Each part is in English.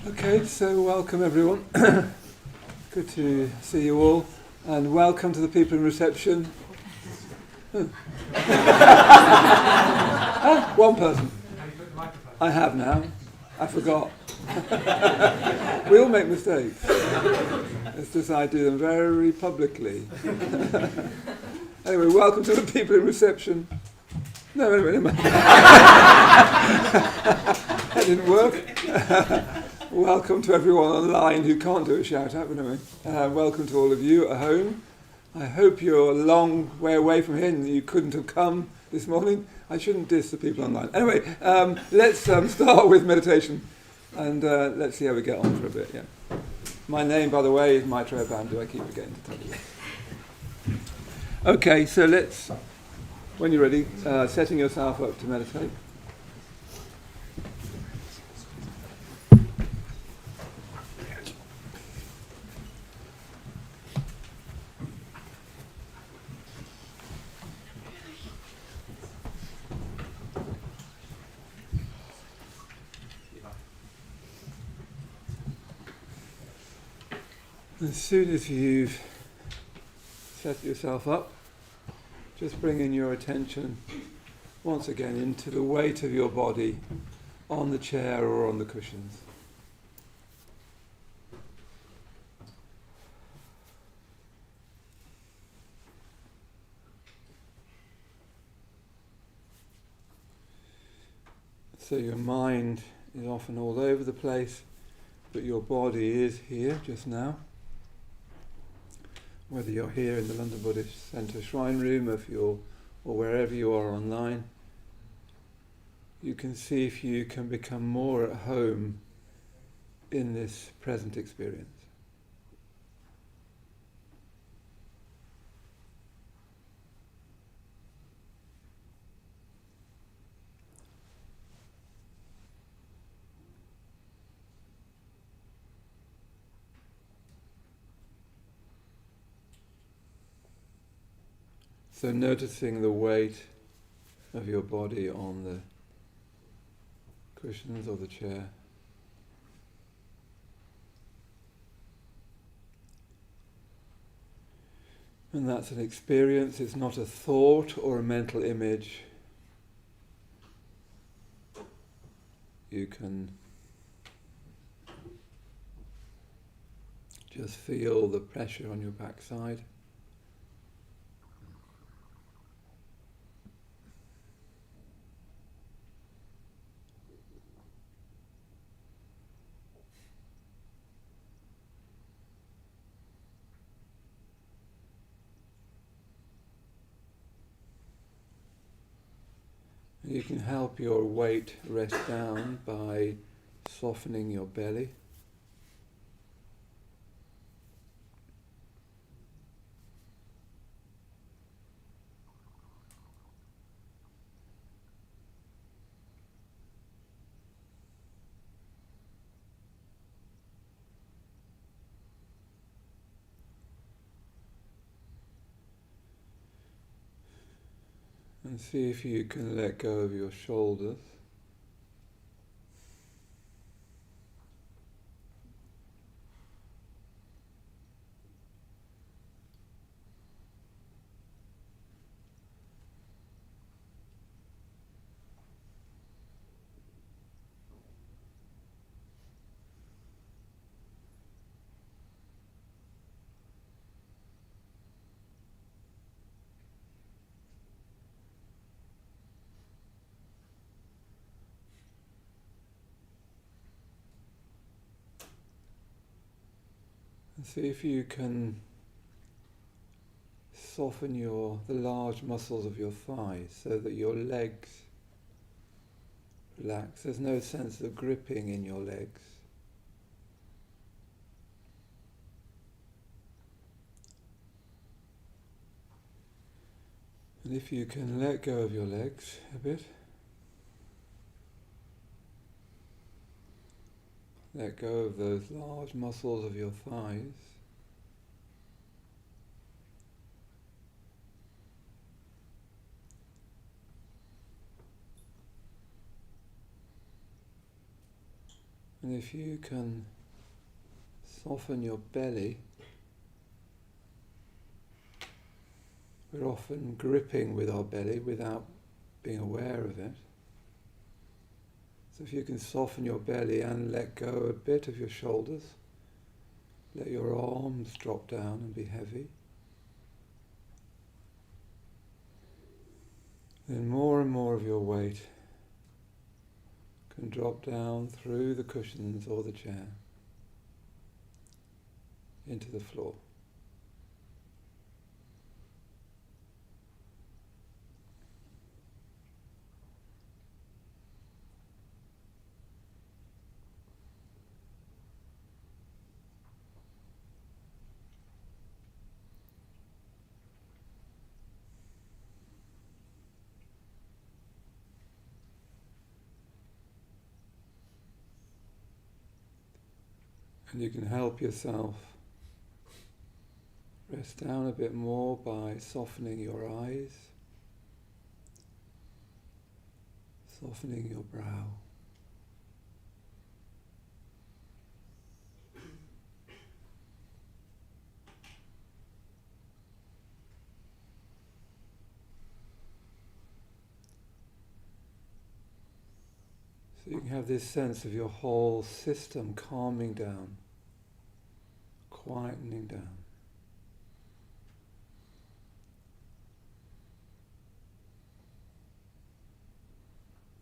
Okay, so welcome everyone. Good to see you all, and welcome to the people in reception. One person. I have now. I forgot. We all make mistakes. It's just I do them very publicly. Anyway, welcome to the people in reception. No, anyway. That didn't work. Welcome to everyone online who can't do a shout out, but anyway. Welcome to all of you at home. I hope you're a long way away from here and you couldn't have come this morning. I shouldn't diss the people online. Anyway, let's start with meditation and let's see how we get on for a bit. Yeah. My name, by the way, is Maitreya Bandhu. I keep forgetting to tell you. Okay, so let's, when you're ready, setting yourself up to meditate. As soon as you've set yourself up, just bringing your attention once again into the weight of your body on the chair or on the cushions. So your mind is often all over the place, but your body is here just now. Whether you're here in the London Buddhist Centre Shrine Room, or wherever you are online, you can see if you can become more at home in this present experience. So noticing the weight of your body on the cushions or the chair. And that's an experience, it's not a thought or a mental image. You can just feel the pressure on your backside. You can help your weight rest down by softening your belly. And see if you can let go of your shoulders. And see if you can soften the large muscles of your thighs so that your legs relax. There's no sense of gripping in your legs. And if you can let go of your legs a bit, let go of those large muscles of your thighs. And if you can soften your belly, we're often gripping with our belly without being aware of it. So if you can soften your belly and let go a bit of your shoulders, let your arms drop down and be heavy. Then more and more of your weight can drop down through the cushions or the chair into the floor. And you can help yourself rest down a bit more by softening your eyes, softening your brow. So you can have this sense of your whole system calming down, quietening down.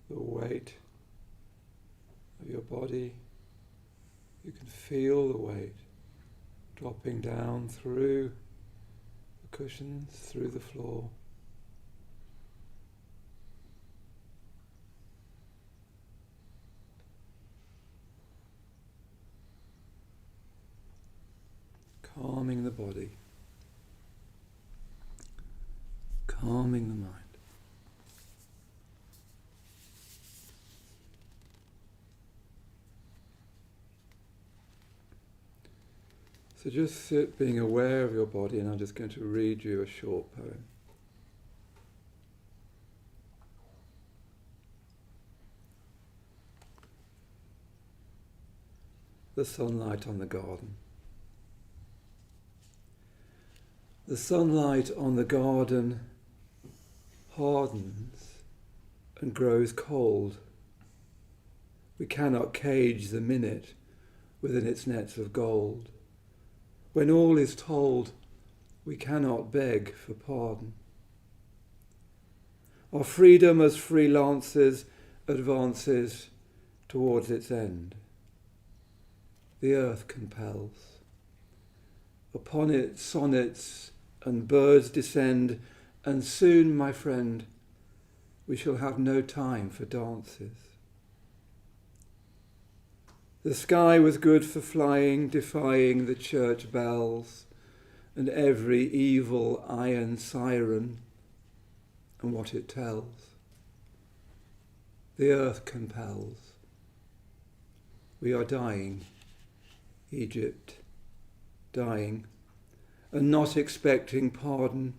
The weight of your body, you can feel the weight dropping down through the cushions, through the floor. Calming the body, calming the mind. So just sit being aware of your body, and I'm just going to read you a short poem. The sunlight on the garden. The sunlight on the garden hardens and grows cold. We cannot cage the minute within its nets of gold. When all is told, we cannot beg for pardon. Our freedom as freelancers advances towards its end. The earth compels. Upon it sonnets and birds descend, and soon, my friend, we shall have no time for dances. The sky was good for flying, defying the church bells, and every evil iron siren, and what it tells. The earth compels. We are dying, Egypt, dying, and not expecting pardon,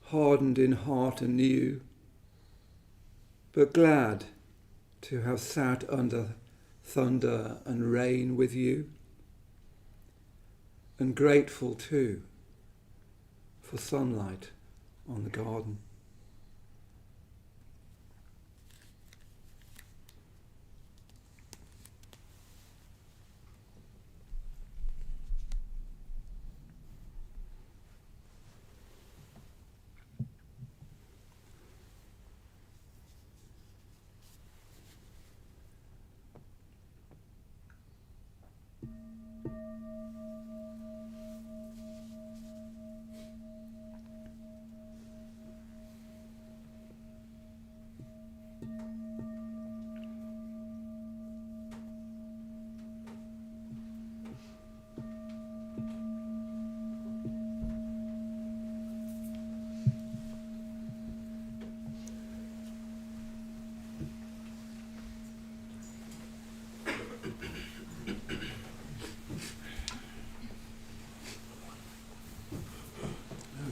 hardened in heart anew, but glad to have sat under thunder and rain with you, and grateful too for sunlight on the garden.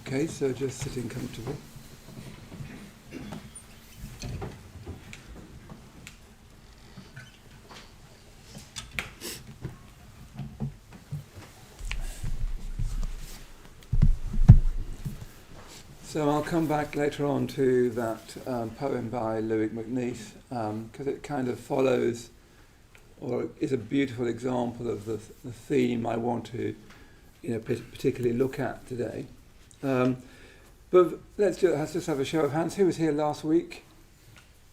Okay, so just sitting comfortable. So I'll come back later on to that poem by Louis MacNeice, because it kind of follows, or is a beautiful example of the theme I want to, particularly look at today. But let's just have a show of hands. Who was here last week?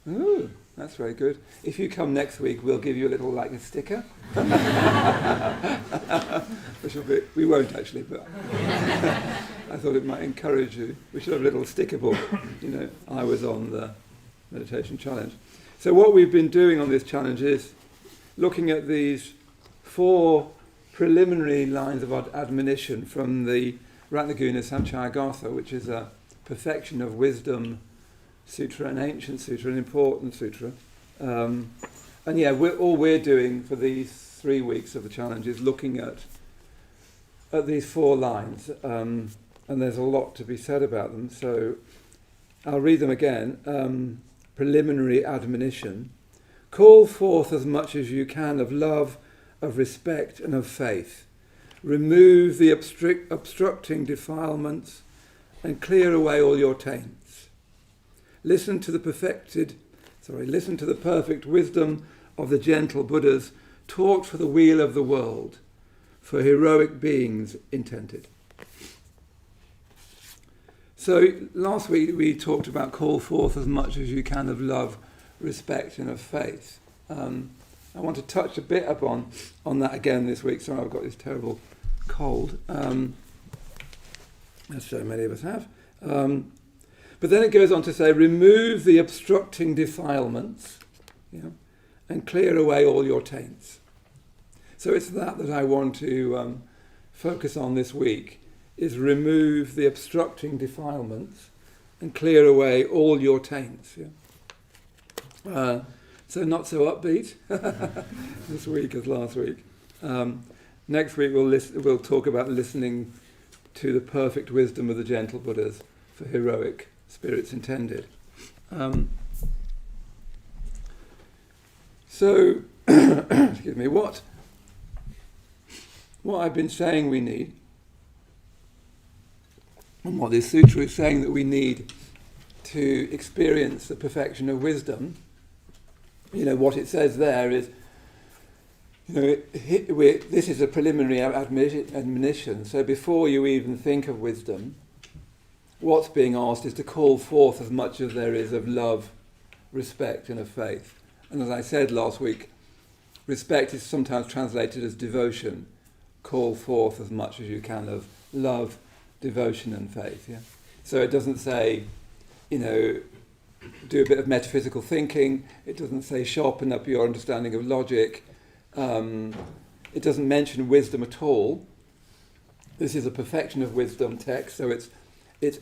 Ooh, that's very good. If you come next week, we'll give you a little, a sticker. Which will be, we won't actually, but I thought it might encourage you. We should have a little sticker book. I was on the meditation challenge. So what we've been doing on this challenge is looking at these 4 preliminary lines of admonition from the Ratnaguna Sanchayagatha, which is a perfection of wisdom sutra, an ancient sutra, an important sutra. All we're doing for these 3 weeks of the challenge is looking at these 4 lines, and there's a lot to be said about them. So I'll read them again. Preliminary admonition. Call forth as much as you can of love, of respect, and of faith. Remove the obstructing defilements and clear away all your taints. Listen to the perfect wisdom of the gentle Buddhas taught for the weal of the world, for heroic beings intended. So last week we talked about call forth as much as you can of love, respect, and of faith. I want to touch a bit upon that again this week. Sorry, I've got this terrible cold, as so many of us have. But then it goes on to say, remove the obstructing defilements, and clear away all your taints. So it's that I want to focus on this week, is remove the obstructing defilements and clear away all your taints. So not so upbeat this week as last week. Next week we'll talk about listening to the perfect wisdom of the gentle Buddhas for heroic spirits intended. So, excuse me, what I've been saying we need, and what this sutra is saying that we need to experience the perfection of wisdom, what it says there is, this is a preliminary admonition, so before you even think of wisdom, what's being asked is to call forth as much as there is of love, respect, and of faith. And as I said last week, respect is sometimes translated as devotion. Call forth as much as you can of love, devotion, and faith. Yeah? So it doesn't say, do a bit of metaphysical thinking. It doesn't say sharpen up your understanding of logic. It doesn't mention wisdom at all. This is a perfection of wisdom text, so its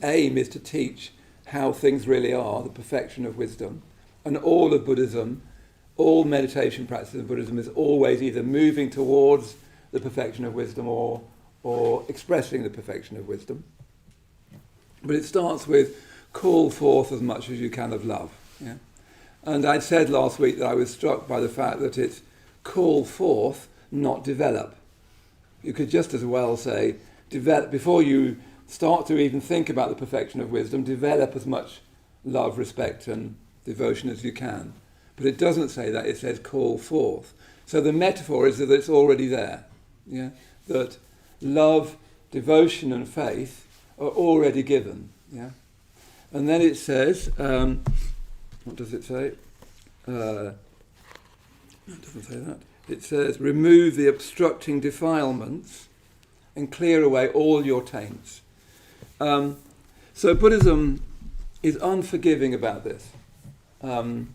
aim is to teach how things really are, the perfection of wisdom. And all of Buddhism, all meditation practices of Buddhism is always either moving towards the perfection of wisdom or expressing the perfection of wisdom. But it starts with call forth as much as you can of love. Yeah? And I said last week that I was struck by the fact that it's call forth, not develop. You could just as well say, develop, before you start to even think about the perfection of wisdom, develop as much love, respect, and devotion as you can. But it doesn't say that, it says call forth. So the metaphor is that it's already there. Yeah? That love, devotion, and faith are already given. Yeah? And then it says, what does it say? It doesn't say that. It says, remove the obstructing defilements and clear away all your taints. So Buddhism is unforgiving about this. One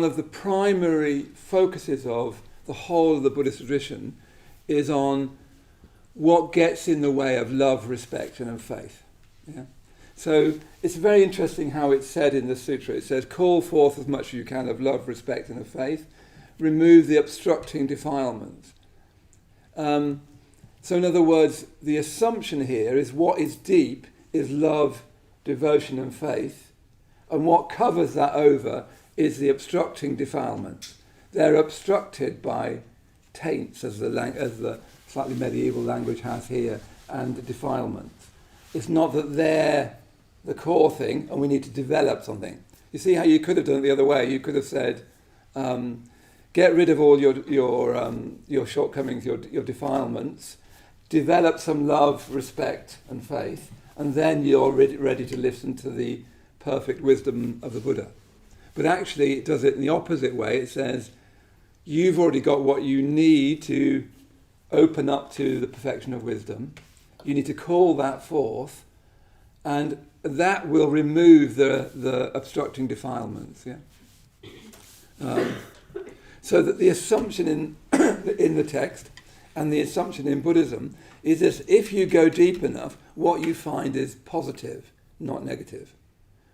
of the primary focuses of the whole of the Buddhist tradition is on what gets in the way of love, respect, and of faith. Yeah? So it's very interesting how it's said in the sutra. It says, call forth as much as you can of love, respect, and of faith. Remove the obstructing defilements. So in other words, the assumption here is what is deep is love, devotion, and faith. And what covers that over is the obstructing defilements. They're obstructed by taints, as the slightly medieval language has here, and defilements. It's not that they're the core thing and we need to develop something. You see how you could have done it the other way? You could have said, get rid of all your shortcomings, your defilements, develop some love, respect and faith, and then you're ready to listen to the perfect wisdom of the Buddha. But actually it does it in the opposite way. It says, you've already got what you need to open up to the perfection of wisdom. You need to call that forth, and that will remove the obstructing defilements. Yeah. So that the assumption in the text and the assumption in Buddhism is that if you go deep enough, what you find is positive, not negative.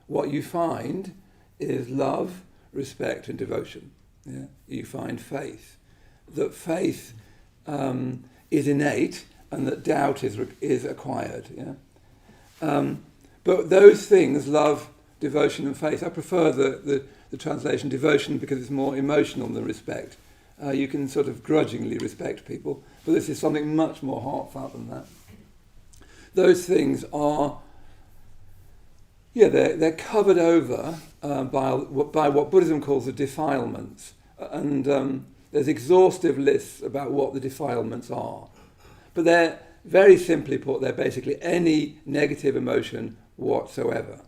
What you find is love, respect and devotion. Yeah? You find faith. That faith is innate and that doubt is acquired. Yeah? But those things, love, devotion and faith, I prefer the translation devotion because it's more emotional than respect. You can sort of grudgingly respect people, but this is something much more heartfelt than that. Those things are, they're covered over by what Buddhism calls the defilements. And there's exhaustive lists about what the defilements are. But they're, very simply put, they're basically any negative emotion whatsoever.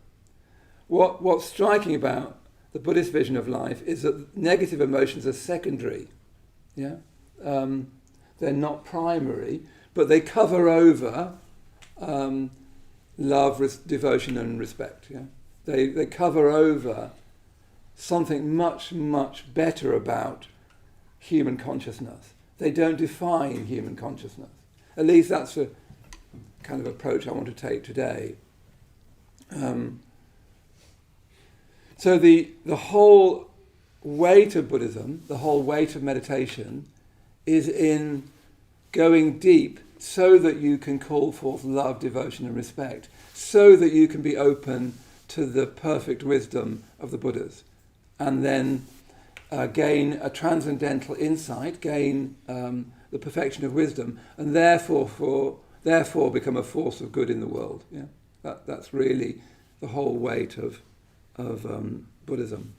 What's striking about the Buddhist vision of life is that negative emotions are secondary. Yeah, they're not primary, but they cover over love, devotion, and respect. Yeah, they cover over something much, much better about human consciousness. They don't define human consciousness. At least that's a kind of approach I want to take today. So the whole weight of Buddhism, the whole weight of meditation, is in going deep so that you can call forth love, devotion and respect, so that you can be open to the perfect wisdom of the Buddhas, and then gain a transcendental insight, gain the perfection of wisdom, and therefore become a force of good in the world. Yeah, that's really the whole weight of Buddhism.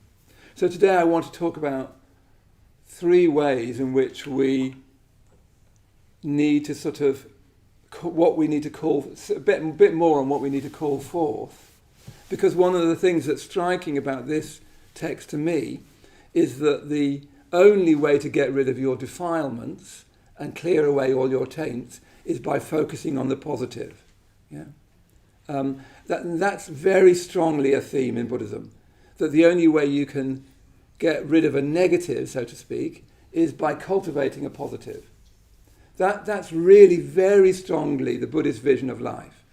So today I want to talk about 3 ways in which we need to sort of, what we need to call, a bit more on what we need to call forth. Because one of the things that's striking about this text to me is that the only way to get rid of your defilements and clear away all your taints is by focusing on the positive. Yeah. That's very strongly a theme in Buddhism, that the only way you can get rid of a negative, so to speak, is by cultivating a positive. That's really very strongly the Buddhist vision of life,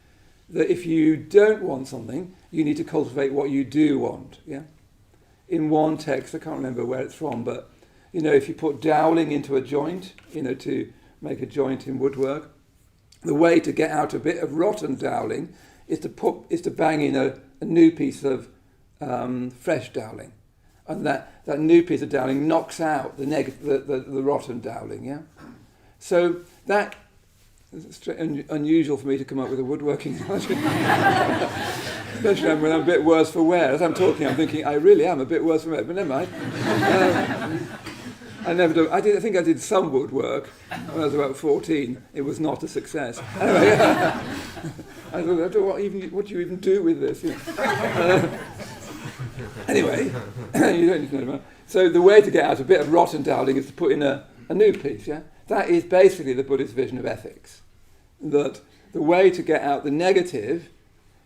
that if you don't want something, you need to cultivate what you do want. Yeah. In one text, I can't remember where it's from, but if you put doweling into a joint, to make a joint in woodwork, the way to get out a bit of rotten doweling is to bang in a new piece of fresh doweling, and that new piece of doweling knocks out the rotten doweling. Yeah, so that is unusual for me to come up with a woodworking analogy, especially when I'm a bit worse for wear. As I'm talking, I'm thinking I really am a bit worse for wear, but never mind. I never do. I think I did some woodwork when I was about 14. It was not a success. Anyway, I thought, what do you even do with this? Anyway, you don't need to know about it. So the way to get out a bit of rotten doweling is to put in a new piece. Yeah, that is basically the Buddhist vision of ethics. That the way to get out the negative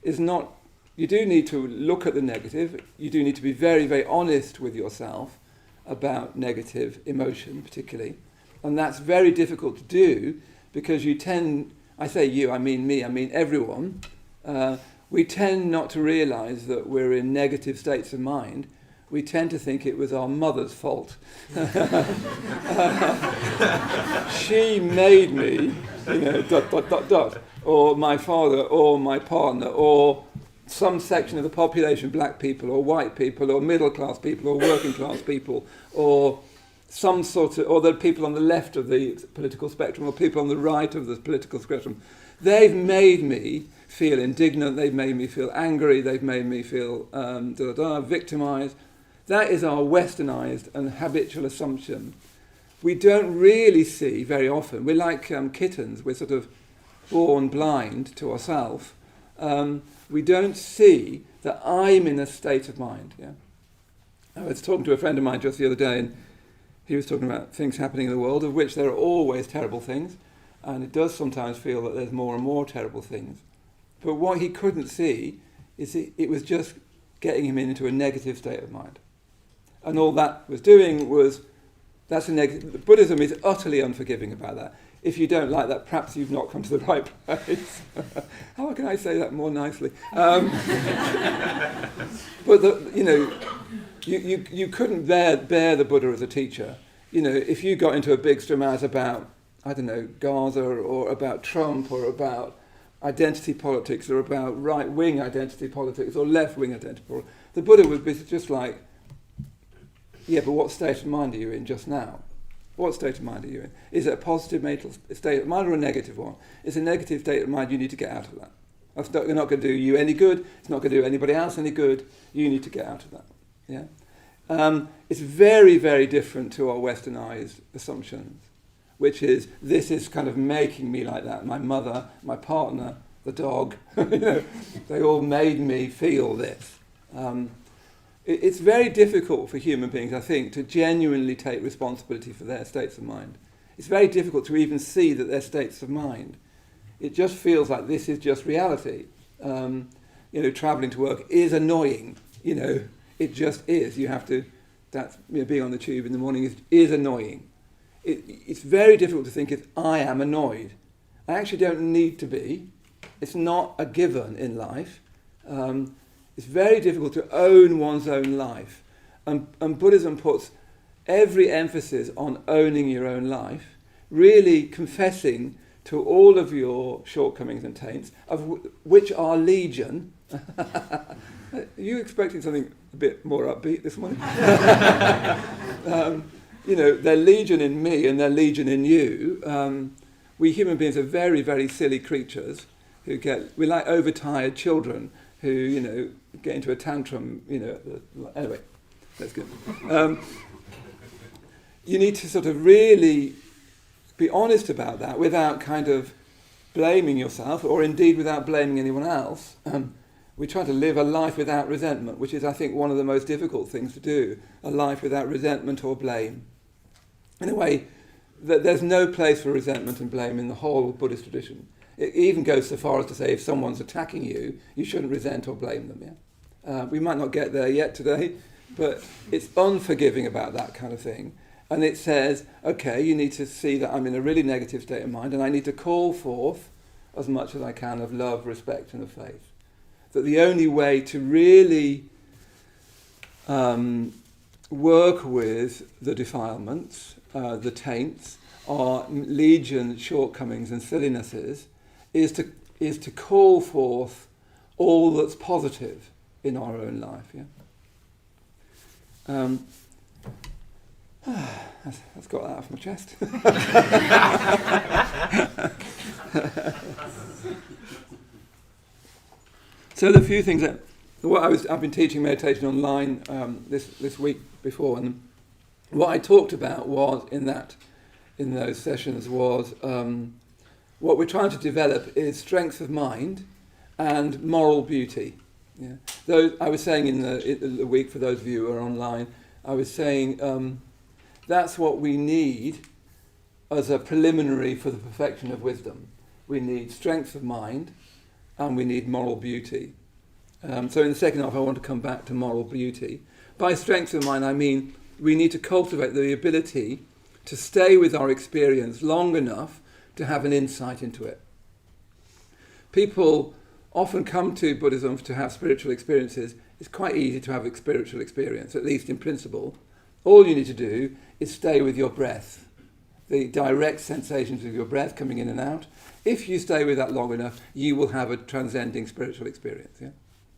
is not. You do need to look at the negative. You do need to be very, very honest with yourself about negative emotion particularly, and that's very difficult to do because you tend, I say you, I mean me, I mean everyone, we tend not to realise that we're in negative states of mind. We tend to think it was our mother's fault. She made me, or my father, or my partner, or some section of the population, black people or white people or middle class people or working class people or some sort of, or the people on the left of the political spectrum or people on the right of the political spectrum. They've made me feel indignant, they've made me feel angry, they've made me feel victimised. That is our westernized and habitual assumption. We don't really see very often. We're like kittens. We're sort of born blind to ourselves. We don't see that I'm in a state of mind. Yeah? I was talking to a friend of mine just the other day, and he was talking about things happening in the world, of which there are always terrible things, and it does sometimes feel that there's more and more terrible things. But what he couldn't see is it was just getting him into a negative state of mind. And all that was doing was, that's a negative. Buddhism is utterly unforgiving about that. If you don't like that, perhaps you've not come to the right place. How can I say that more nicely? But you couldn't bear the Buddha as a teacher. If you got into a big stramat about, I don't know, Gaza or about Trump or about identity politics or about right-wing identity politics or left-wing identity politics, the Buddha would be just like, yeah, but what state of mind are you in just now? What state of mind are you in? Is it a positive mental state of mind or a negative one? It's a negative state of mind, you need to get out of that. That's not going to do you any good. It's not going to do anybody else any good. You need to get out of that. Yeah, it's very, very different to our westernized assumptions, which is this is kind of making me like that. My mother, my partner, the dog, they all made me feel this. It's very difficult for human beings, I think, to genuinely take responsibility for their states of mind. It's very difficult to even see that they're states of mind. It just feels like this is just reality. Travelling to work is annoying. It just is. You have to. Being on the tube in the morning is annoying. It's very difficult to think I am annoyed. I actually don't need to be. It's not a given in life. It's very difficult to own one's own life. And Buddhism puts every emphasis on owning your own life, really confessing to all of your shortcomings and taints, of which are legion. Are you expecting something a bit more upbeat this morning? They're legion in me and they're legion in you. We human beings are very, very silly creatures we're like overtired children who, get into a tantrum, anyway, that's good. You need to sort of really be honest about that without kind of blaming yourself, or indeed without blaming anyone else. We try to live a life without resentment, which is, I think, one of the most difficult things to do, a life without resentment or blame. In a way, there's no place for resentment and blame in the whole Buddhist tradition. It even goes so far as to say if someone's attacking you, you shouldn't resent or blame them. Yeah? We might not get there yet today, but it's unforgiving about that kind of thing. And it says, okay, you need to see that I'm in a really negative state of mind and I need to call forth as much as I can of love, respect and of faith. That the only way to really work with the defilements, the taints, our legion shortcomings and sillinesses, is to call forth all that's positive in our own life. Yeah. That's got that off my chest. So the few things that I've been teaching meditation online this week before, and what I talked about was in those sessions was what we're trying to develop is strength of mind and moral beauty. Yeah. Though I was saying in the week, for those of you who are online, I was saying that's what we need as a preliminary for the perfection of wisdom. We need strength of mind and we need moral beauty. So in the second half I want to come back to moral beauty. By strength of mind I mean we need to cultivate the ability to stay with our experience long enough to have an insight into it. People often come to Buddhism to have spiritual experiences. It's quite easy to have a spiritual experience, at least in principle. All you need to do is stay with your breath, the direct sensations of your breath coming in and out. If you stay with that long enough, you will have a transcending spiritual experience. Yeah?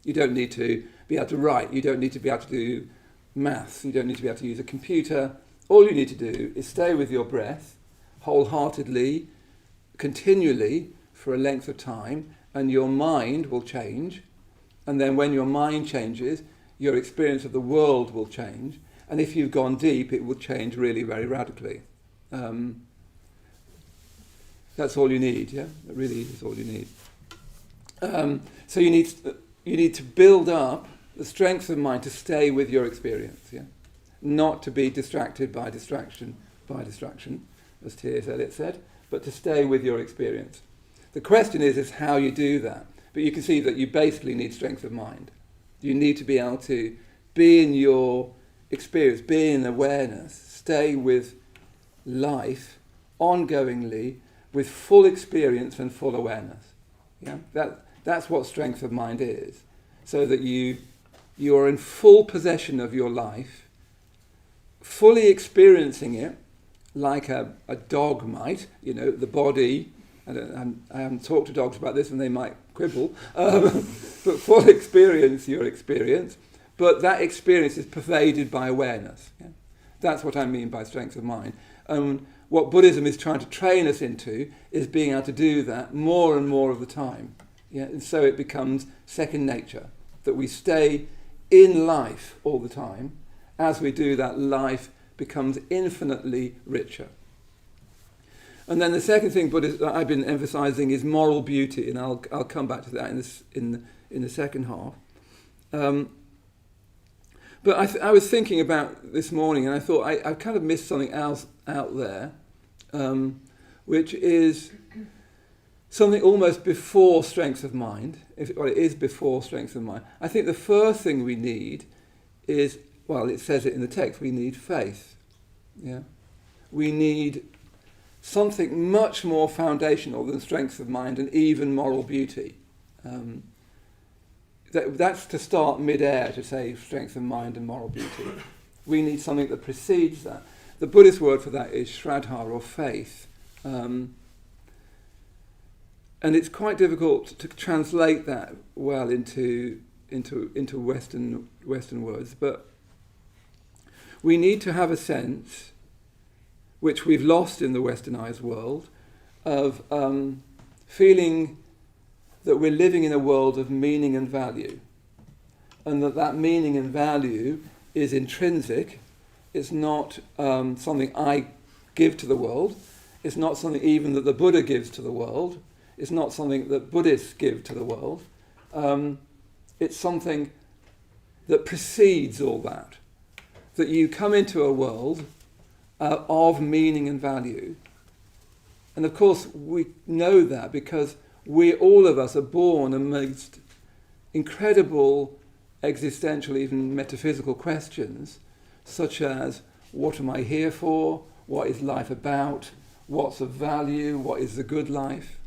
You don't need to be able to write. You don't need to be able to do maths. You don't need to be able to use a computer. All you need to do is stay with your breath wholeheartedly, continually, for a length of time, and your mind will change, and then when your mind changes, your experience of the world will change, and if you've gone deep, it will change really very radically. That's all you need, yeah? It really is all you need. So you need to build up the strength of mind to stay with your experience, yeah? Not to be distracted by distraction, as T.S. Eliot said, but to stay with your experience. The question is how you do that. But you can see that you basically need strength of mind. You need to be able to be in your experience, be in awareness, stay with life ongoingly with full experience and full awareness. Yeah, that's what strength of mind is. So that you are in full possession of your life, fully experiencing it like a dog might, the body. I haven't talked to dogs about this and they might quibble, but full experience your experience, but that experience is pervaded by awareness. Yeah? That's what I mean by strength of mind. What Buddhism is trying to train us into is being able to do that more and more of the time. Yeah? And so it becomes second nature, that we stay in life all the time. As we do that, life becomes infinitely richer. And then the second thing that I've been emphasising is moral beauty, and I'll come back to that in the second half. But I was thinking about this morning, and I thought I kind of missed something else out there, which is something almost before strength of mind. It is before strength of mind. I think the first thing we need is, well, it says it in the text, we need faith. Yeah, we need something much more foundational than strength of mind and even moral beauty. That's to start mid-air, to say strength of mind and moral beauty. We need something that precedes that. The Buddhist word for that is shraddha, or faith. And it's quite difficult to translate that well into Western words, but we need to have a sense, which we've lost in the westernized world, of feeling that we're living in a world of meaning and value, and that meaning and value is intrinsic. It's not something I give to the world. It's not something even that the Buddha gives to the world. It's not something that Buddhists give to the world. It's something that precedes all that. That you come into a world of meaning and value. And of course we know that because all of us are born amidst incredible existential, even metaphysical questions, such as, what am I here for? What is life about? What's of value? What is the good life?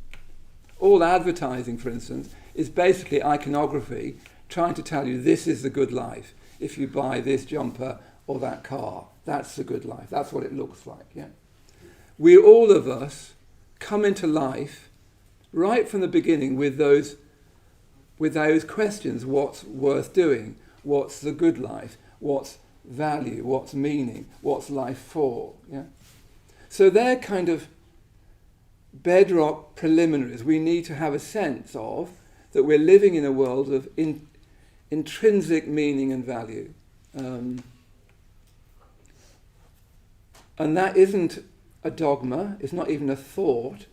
All advertising, for instance, is basically iconography trying to tell you this is the good life. If you buy this jumper or that car, that's the good life. That's what it looks like. Yeah, we all of us come into life right from the beginning with those questions: what's worth doing? What's the good life? What's value? What's meaning? What's life for? Yeah. So they're kind of bedrock preliminaries. We need to have a sense of that we're living in a world of intrinsic meaning and value. And that isn't a dogma, it's not even a thought,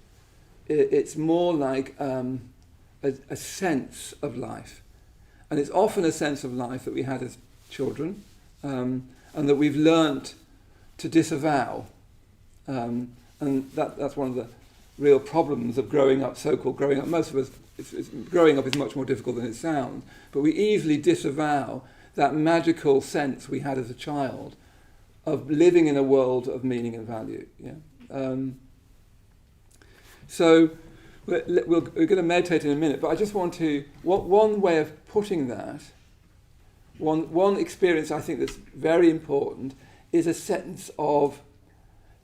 it's more like a sense of life. And it's often a sense of life that we had as children, and that we've learnt to disavow. And that's one of the real problems of growing up, so-called growing up. Most of us, growing up is much more difficult than it sounds, but we easily disavow that magical sense we had as a child of living in a world of meaning and value. Yeah. So we're going to meditate in a minute, but I just want to, one way of putting that, one experience I think that's very important is a sense of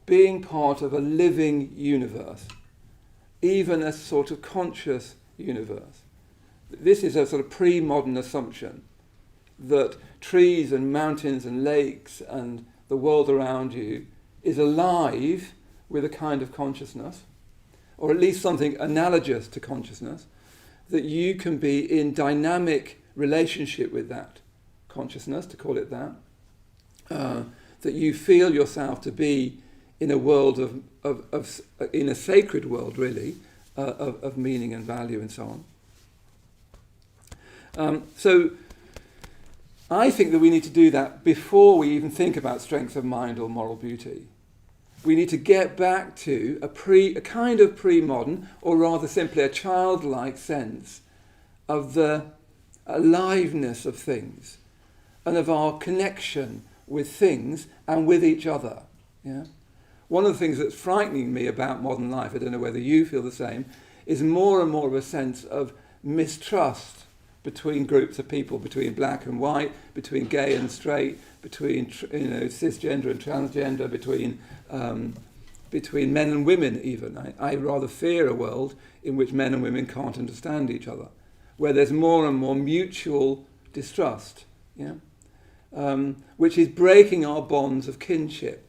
being part of a living universe, even a sort of conscious universe. This is a sort of pre-modern assumption that trees and mountains and lakes and the world around you is alive with a kind of consciousness, or at least something analogous to consciousness, that you can be in dynamic relationship with that consciousness, to call it that, that you feel yourself to be in a world in a sacred world, really, of meaning and value and so on. So I think that we need to do that before we even think about strength of mind or moral beauty. We need to get back to a kind of pre-modern, or rather simply a childlike sense of the aliveness of things and of our connection with things and with each other. Yeah? One of the things that's frightening me about modern life, I don't know whether you feel the same, is more and more of a sense of mistrust between groups of people, between black and white, between gay and straight, between cisgender and transgender, between men and women even. I rather fear a world in which men and women can't understand each other, where there's more and more mutual distrust, which is breaking our bonds of kinship,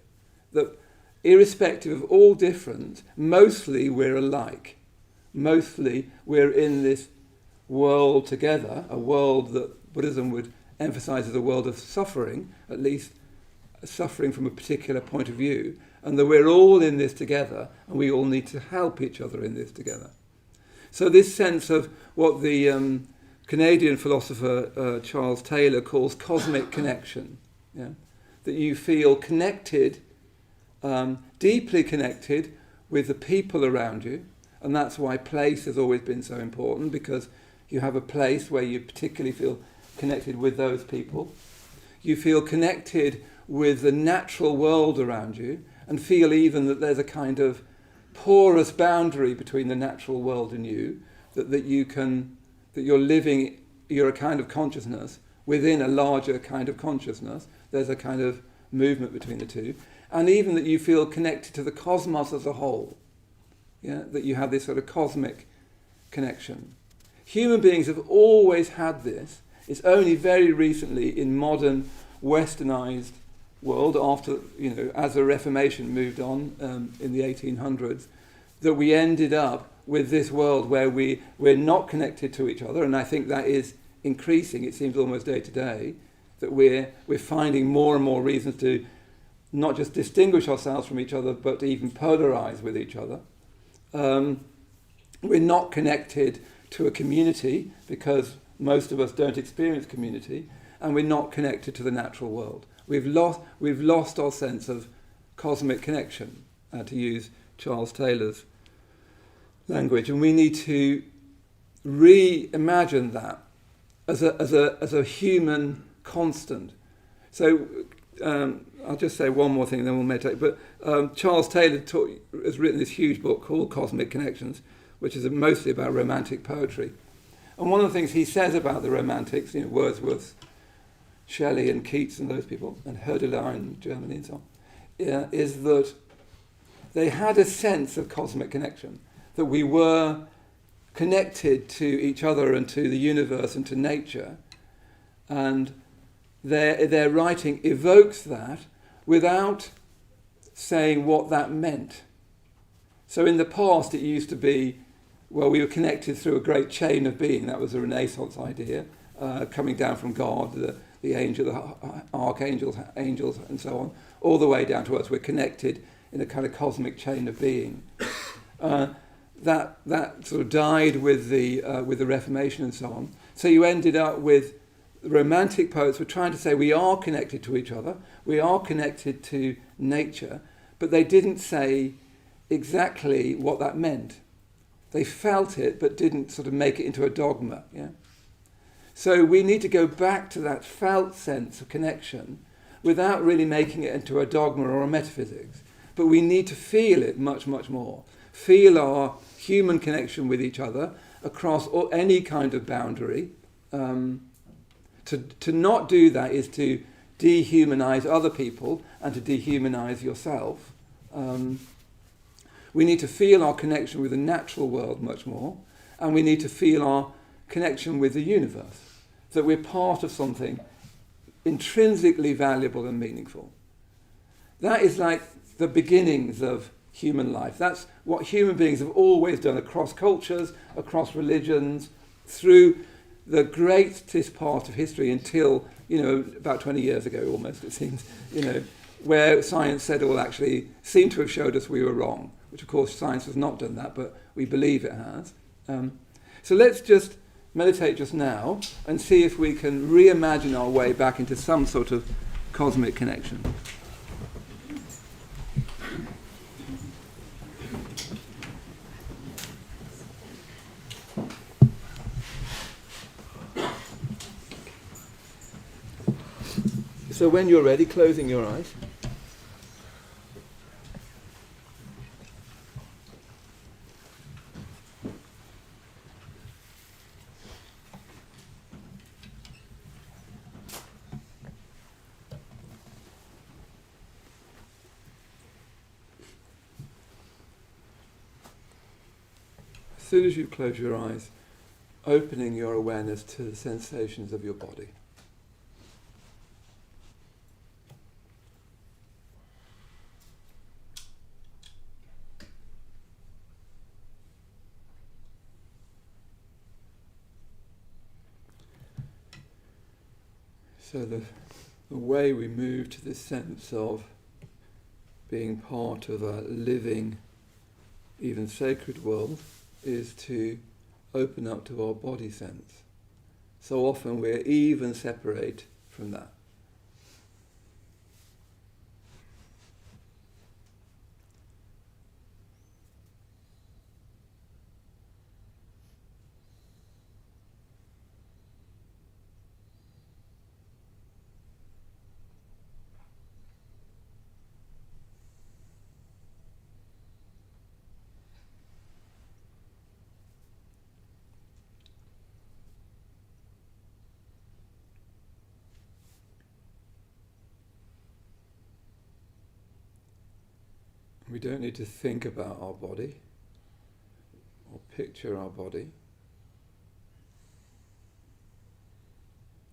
that irrespective of all difference, mostly we're alike. Mostly we're in this world together, a world that Buddhism would emphasize as a world of suffering, at least suffering from a particular point of view, and that we're all in this together and we all need to help each other in this together. So this sense of what the Canadian philosopher Charles Taylor calls cosmic connection, that you feel connected, deeply connected with the people around you, and that's why place has always been so important, because you have a place where you particularly feel connected with those people. You feel connected with the natural world around you and feel even that there's a kind of porous boundary between the natural world and you, that you're a kind of consciousness within a larger kind of consciousness. There's a kind of movement between the two. And even that you feel connected to the cosmos as a whole, that you have this sort of cosmic connection. Human beings have always had this. It's only very recently in modern westernized world, after, as the Reformation moved on in the 1800s, that we ended up with this world where we're not connected to each other, and I think that is increasing. It seems almost day to day that we're finding more and more reasons to not just distinguish ourselves from each other, but to even polarize with each other. We're not connected to a community because most of us don't experience community, and we're not connected to the natural world. We've lost our sense of cosmic connection, to use Charles Taylor's language, and we need to reimagine that as a human constant. So I'll just say one more thing, and then we'll meditate. But Charles Taylor has written this huge book called Cosmic Connections, which is mostly about romantic poetry. And one of the things he says about the romantics, Wordsworth, Shelley and Keats and those people, and Hölderlin in Germany and so on, is that they had a sense of cosmic connection, that we were connected to each other and to the universe and to nature, and their writing evokes that without saying what that meant. So in the past it used to be, we were connected through a great chain of being. That was a Renaissance idea, coming down from God, the angel, the archangels, angels, and so on, all the way down to us. We're connected in a kind of cosmic chain of being. That sort of died with the Reformation and so on. So you ended up with the romantic poets were trying to say we are connected to each other, we are connected to nature, but they didn't say exactly what that meant. They felt it, but didn't sort of make it into a dogma. So we need to go back to that felt sense of connection without really making it into a dogma or a metaphysics. But we need to feel it much, much more. Feel our human connection with each other across any kind of boundary. To not do that is to dehumanize other people and to dehumanize yourself. We need to feel our connection with the natural world much more, and we need to feel our connection with the universe, that we're part of something intrinsically valuable and meaningful. That is like the beginnings of human life. That's what human beings have always done across cultures, across religions, through the greatest part of history until, about 20 years ago almost, it seems, where science said, well, actually, seemed to have showed us we were wrong, which of course science has not done that, but we believe it has. So let's just meditate just now and see if we can reimagine our way back into some sort of cosmic connection. So when you're ready, closing your eyes. As soon as you close your eyes, opening your awareness to the sensations of your body. So the way we move to this sense of being part of a living, even sacred world is to open up to our body sense. So often we're even separate from that. We don't need to think about our body or picture our body.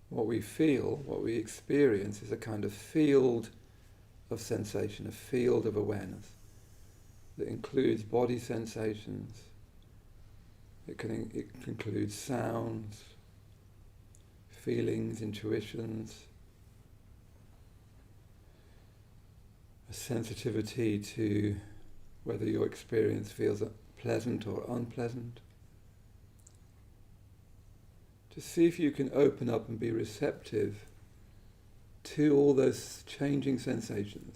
What we feel, what we experience is a kind of field of sensation, a field of awareness that includes body sensations. It includes sounds, feelings, intuitions, a sensitivity to whether your experience feels pleasant or unpleasant. To see if you can open up and be receptive to all those changing sensations.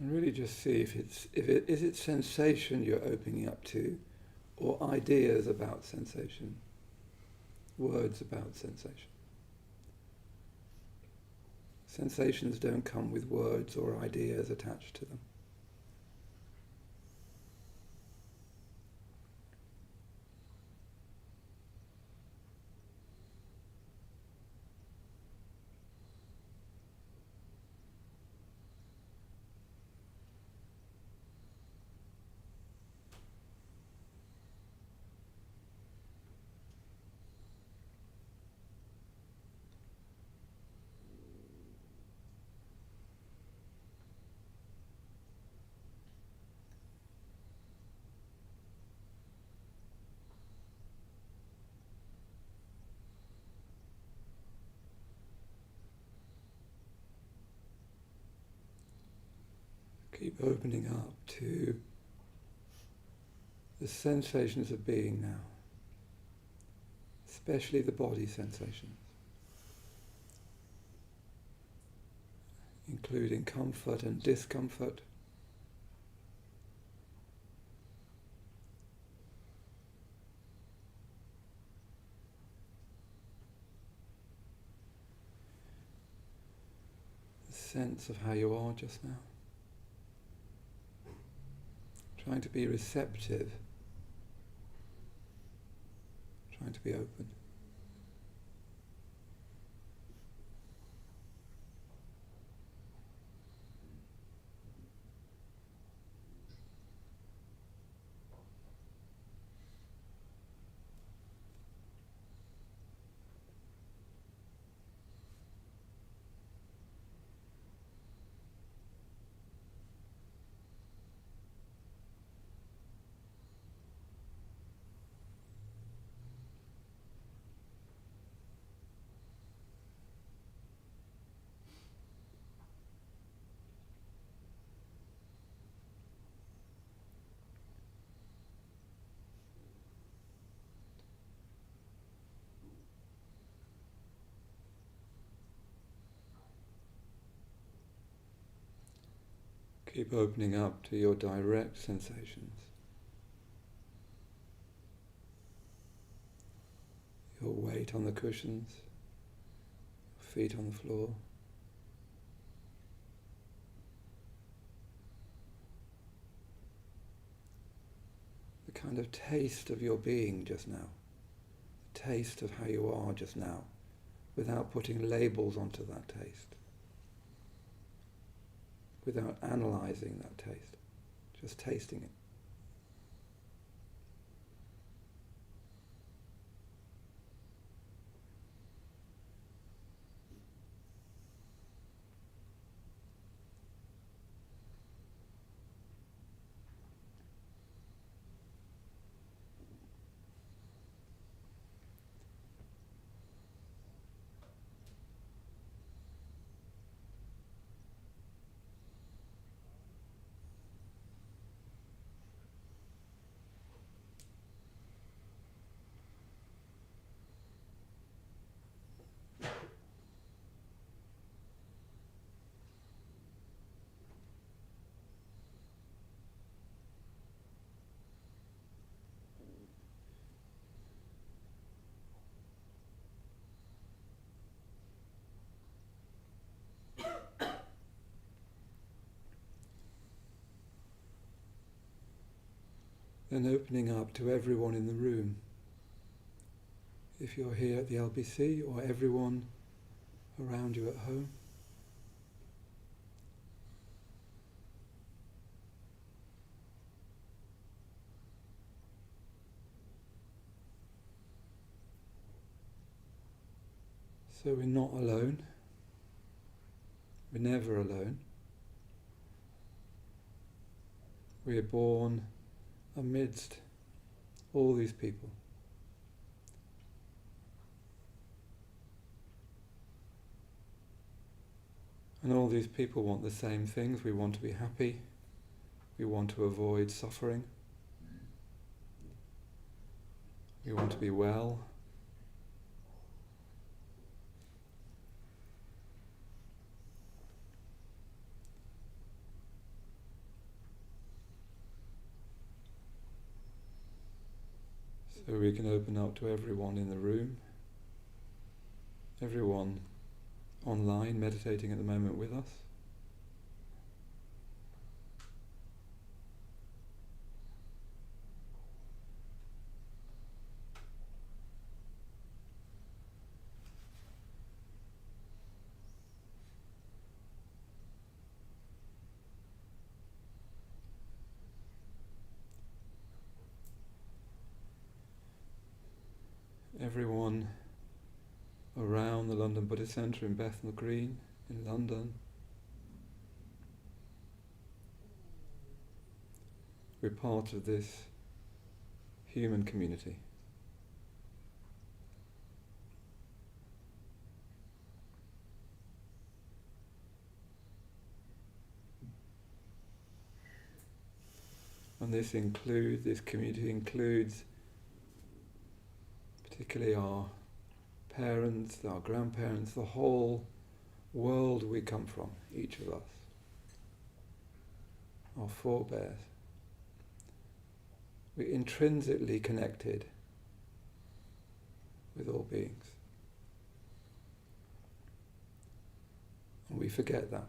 And really just see if it is sensation you're opening up to, or ideas about sensation, words about sensation. Sensations don't come with words or ideas attached to them. Keep opening up to the sensations of being now, especially the body sensations, including comfort and discomfort, the sense of how you are just now. trying to be receptive, trying to be open. Keep opening up to your direct sensations. Your weight on the cushions, your feet on the floor. The kind of taste of your being just now. The taste of how you are just now, without putting labels onto that taste. Without analysing that taste, just tasting it. Then opening up to everyone in the room. If you're here at the LBC, or everyone around you at home. So we're not alone. We're never alone. We are born amidst all these people. And all these people want the same things. We want to be happy. We want to avoid suffering. We want to be well. So we can open up to everyone in the room, everyone online meditating at the moment with us. Everyone around the London Buddhist Centre in Bethnal Green, in London. We're part of this human community. And this community includes particularly our parents, our grandparents, the whole world we come from, each of us, our forebears. We're intrinsically connected with all beings. And we forget that.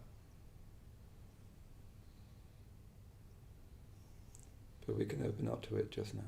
so we can open up to it just now.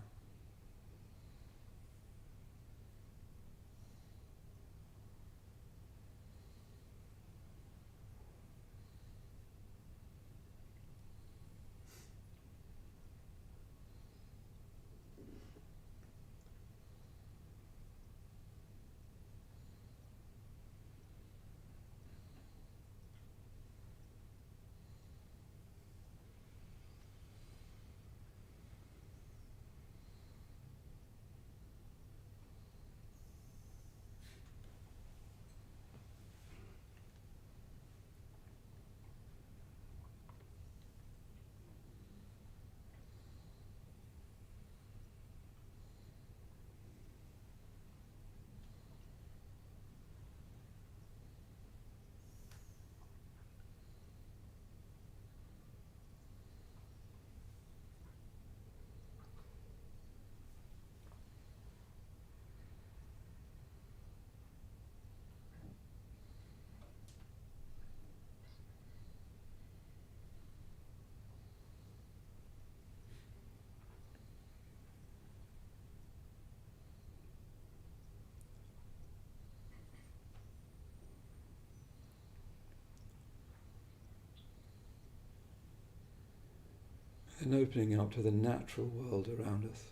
And opening up to the natural world around us,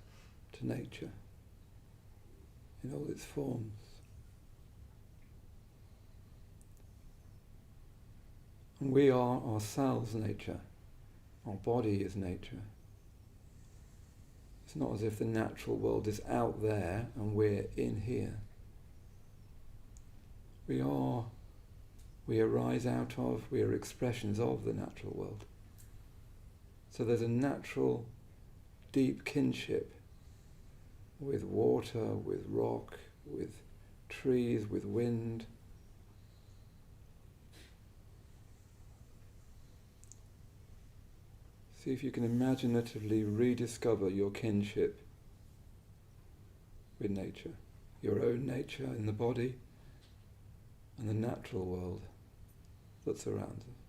to nature, in all its forms. And we are ourselves nature. Our body is nature. It's not as if the natural world is out there and we're in here. We arise out of, we are expressions of the natural world. So there's a natural, deep kinship with water, with rock, with trees, with wind. See if you can imaginatively rediscover your kinship with nature, your own nature in the body and the natural world that surrounds us.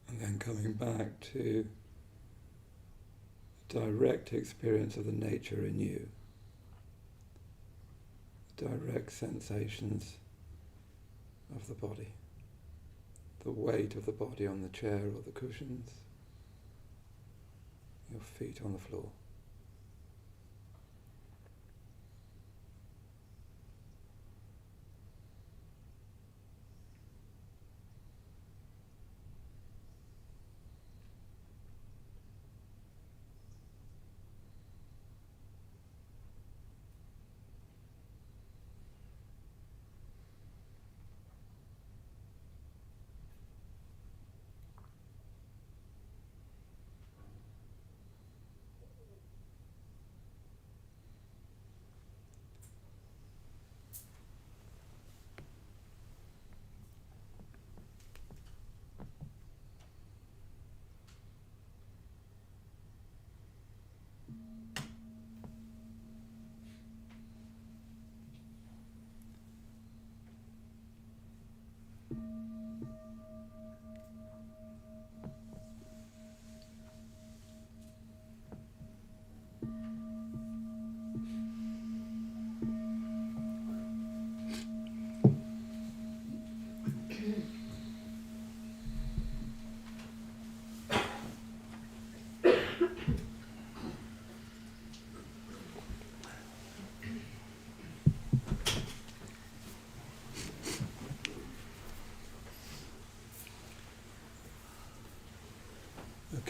And then coming back to direct experience of the nature in you, direct sensations of the body, the weight of the body on the chair or the cushions, your feet on the floor.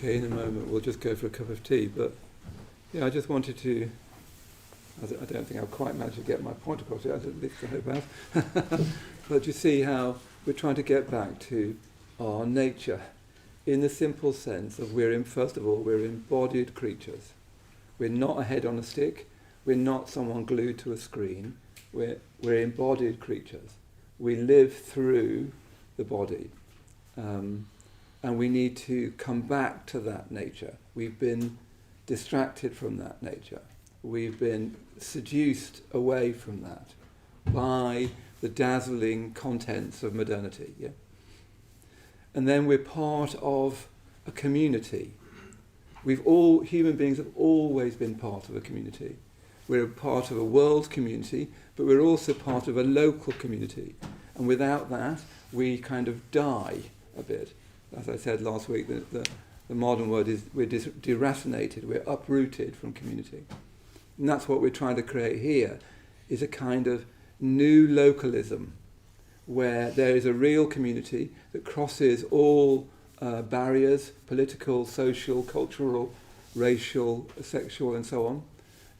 okay, in a moment we'll just go for a cup of tea. But yeah, I just wanted to. I don't think I've quite managed to get my point across yet. At least I hope I have. But you see how we're trying to get back to our nature, in the simple sense of first of all, we're embodied creatures. We're not a head on a stick. We're not someone glued to a screen. We're embodied creatures. We live through the body. And we need to come back to that nature. We've been distracted from that nature. We've been seduced away from that by the dazzling contents of modernity. Yeah? And then we're part of a community. Human beings have always been part of a community. We're part of a world community, but we're also part of a local community. And without that, we kind of die a bit. As I said last week, the modern word is we're deracinated, we're uprooted from community. And that's what we're trying to create here, is a kind of new localism, where there is a real community that crosses all barriers, political, social, cultural, racial, sexual, and so on,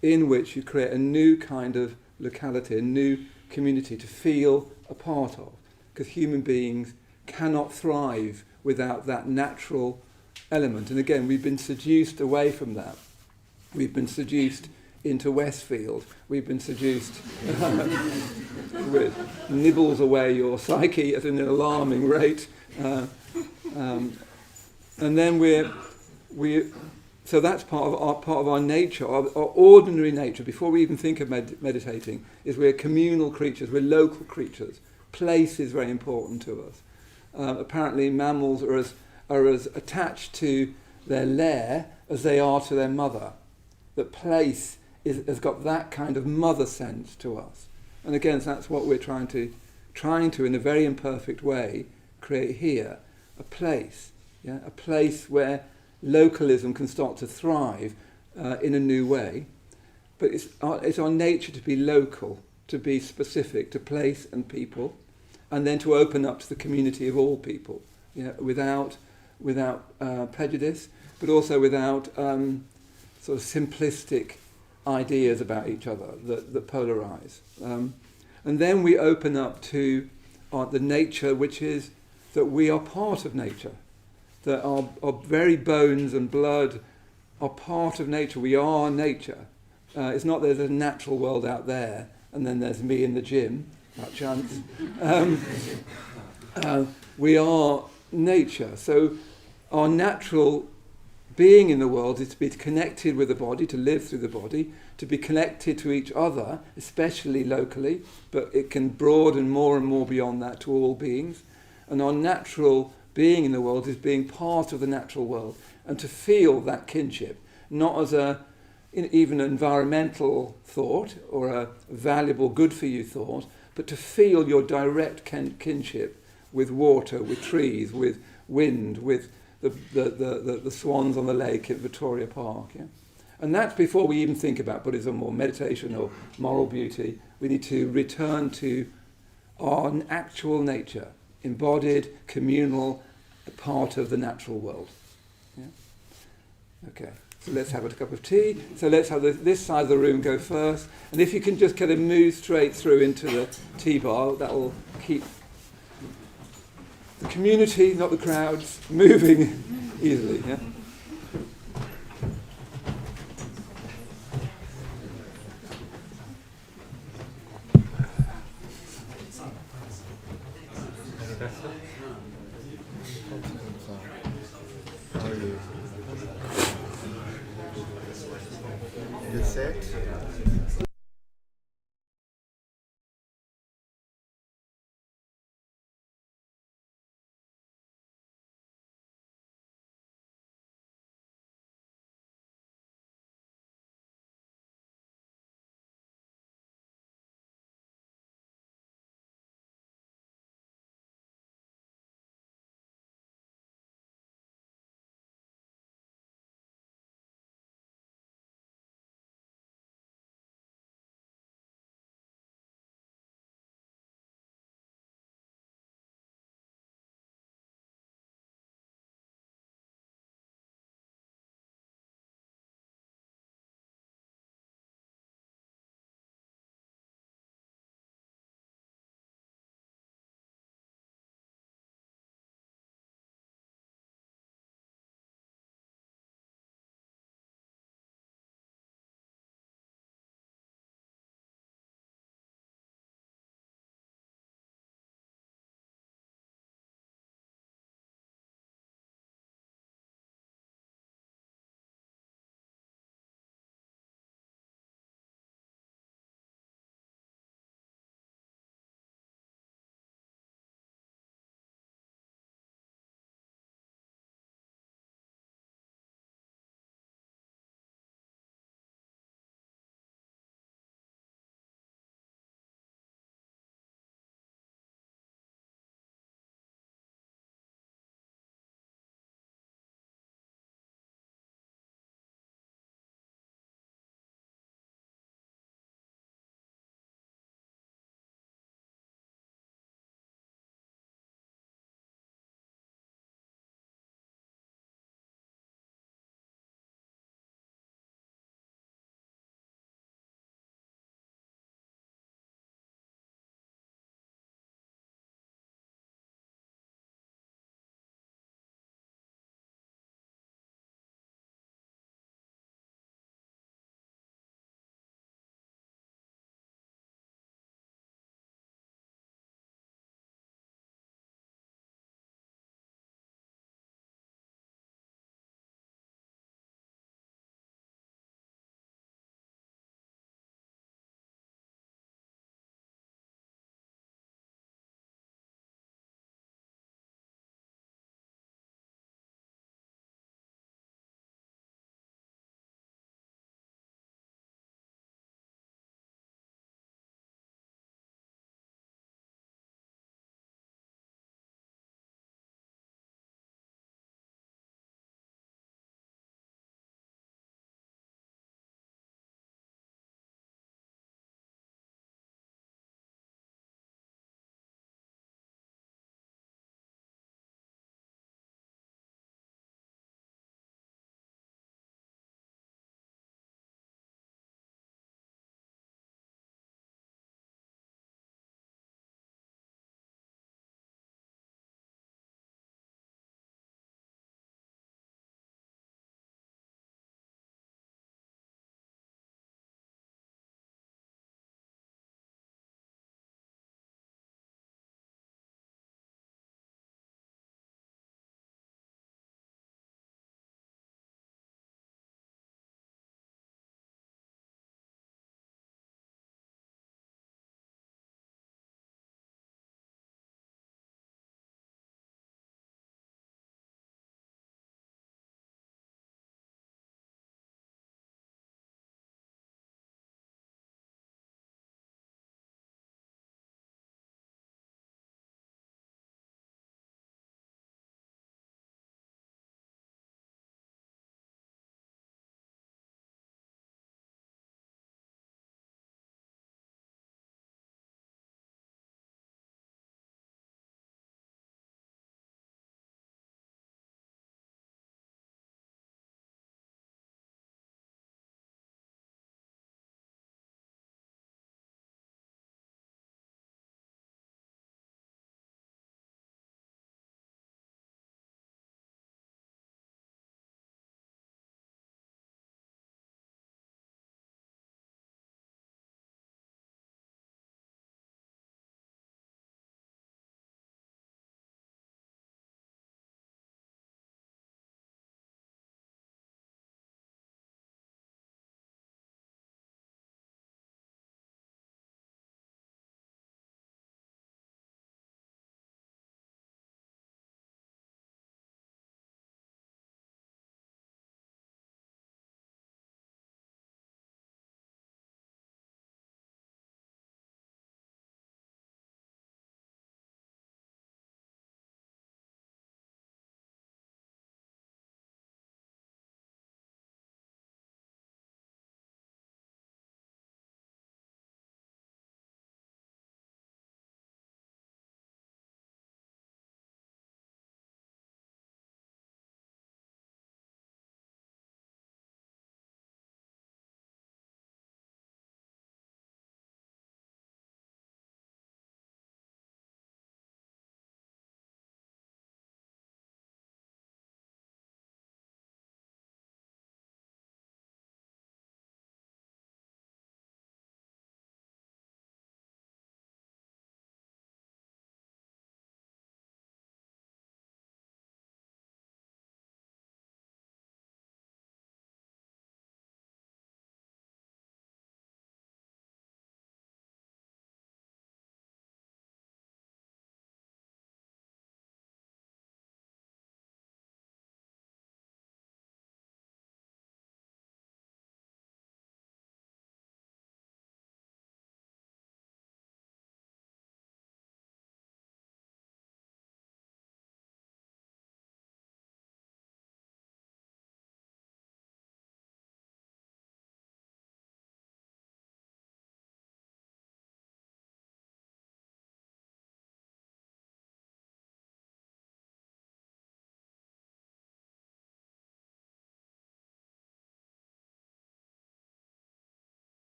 in which you create a new kind of locality, a new community to feel a part of. Because human beings cannot thrive without that natural element. And again, we've been seduced away from that. We've been seduced into Westfield. We've been seduced with nibbles away your psyche at an alarming rate. And then so that's part of our nature, our ordinary nature. Before we even think of meditating, is we're communal creatures, we're local creatures. Place is very important to us. Apparently mammals are as attached to their lair as they are to their mother. That place has got that kind of mother sense to us. And again, that's what we're trying to, in a very imperfect way, create here. A place where localism can start to thrive in a new way. But it's our nature to be local, to be specific to place and people, and then to open up to the community of all people, without prejudice, but also without sort of simplistic ideas about each other that polarize. And then we open up to the nature, which is that we are part of nature, that our very bones and blood are part of nature. We are nature. It's not there's a natural world out there and then there's me in the gym, by chance. We are nature. So our natural being in the world is to be connected with the body, to live through the body, to be connected to each other, especially locally, but it can broaden more and more beyond that to all beings. And our natural being in the world is being part of the natural world, and to feel that kinship, not as even an environmental thought or a valuable, good for you thought, but to feel your direct kinship with water, with trees, with wind, with the swans on the lake at Victoria Park. Yeah? And that's before we even think about Buddhism or meditation or moral beauty. We need to return to our actual nature, embodied, communal, part of the natural world. Yeah? Okay, so let's have a cup of tea. So let's have this side of the room go first. And if you can just kind of move straight through into the tea bar, that will keep the community, not the crowds, moving easily. Yeah? How are you? Good set?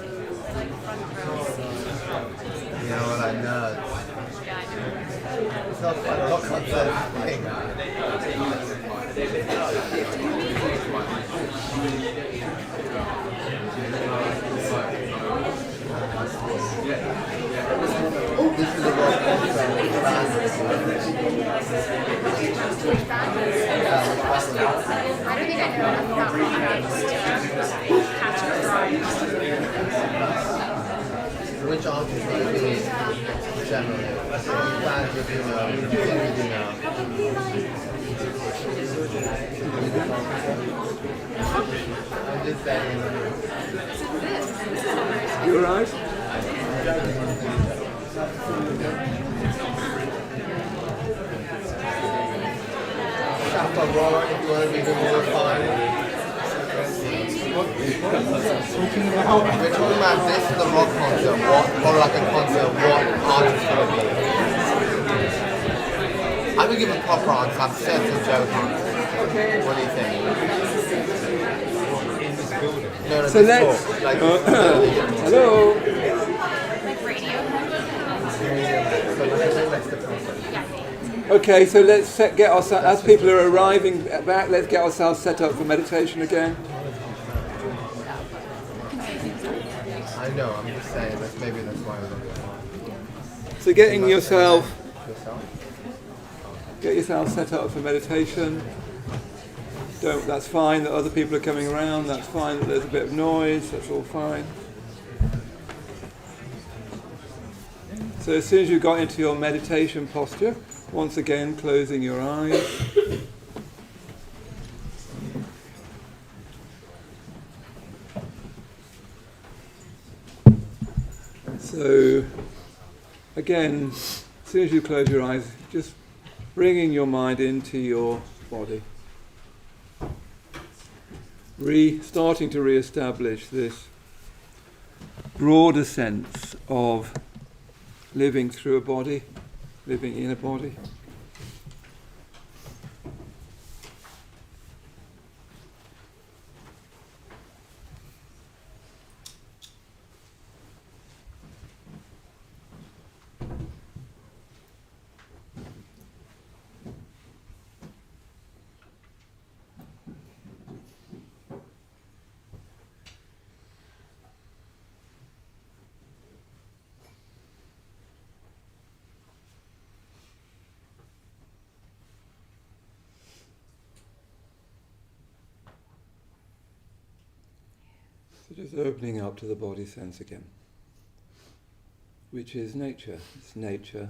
You know, like nerds. Yeah, I know. It's not quite a rock concert thing. Oh, this is a rock concert. Which band? I don't think I know enough about rock bands to catch a vibe. Which artist are you doing generally? Which bands you know, I'm just saying. You alright? Chapter Roar, if you want to be more refined. We're talking about this is a rock concert, or like a concert, what artist would it be? I would give a proper answer, I'm certain Johan. What do you think? No, So let's... talk, like, hello? Like radio. Okay, so let's get ourselves, as people are arriving back, let's get ourselves set up for meditation again. I know, I'm just saying, maybe that's why we're looking. So getting yourself, get yourself set up for meditation. That's fine that other people are coming around, that's fine that there's a bit of noise, that's all fine. So as soon as you got into your meditation posture, once again closing your eyes. So again, as soon as you close your eyes, just bringing your mind into your body. Starting to re-establish this broader sense of living through a body, living in a body. So just opening up to the body sense again, which is nature. It's nature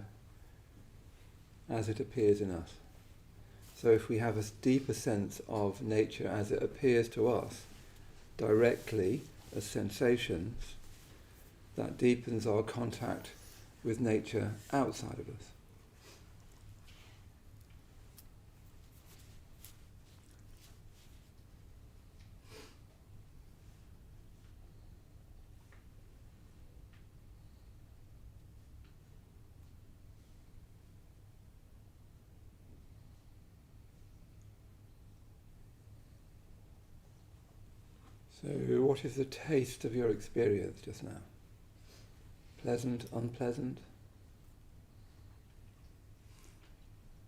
as it appears in us. So if we have a deeper sense of nature as it appears to us, directly as sensations, that deepens our contact with nature outside of us. So what is the taste of your experience just now? Pleasant, unpleasant?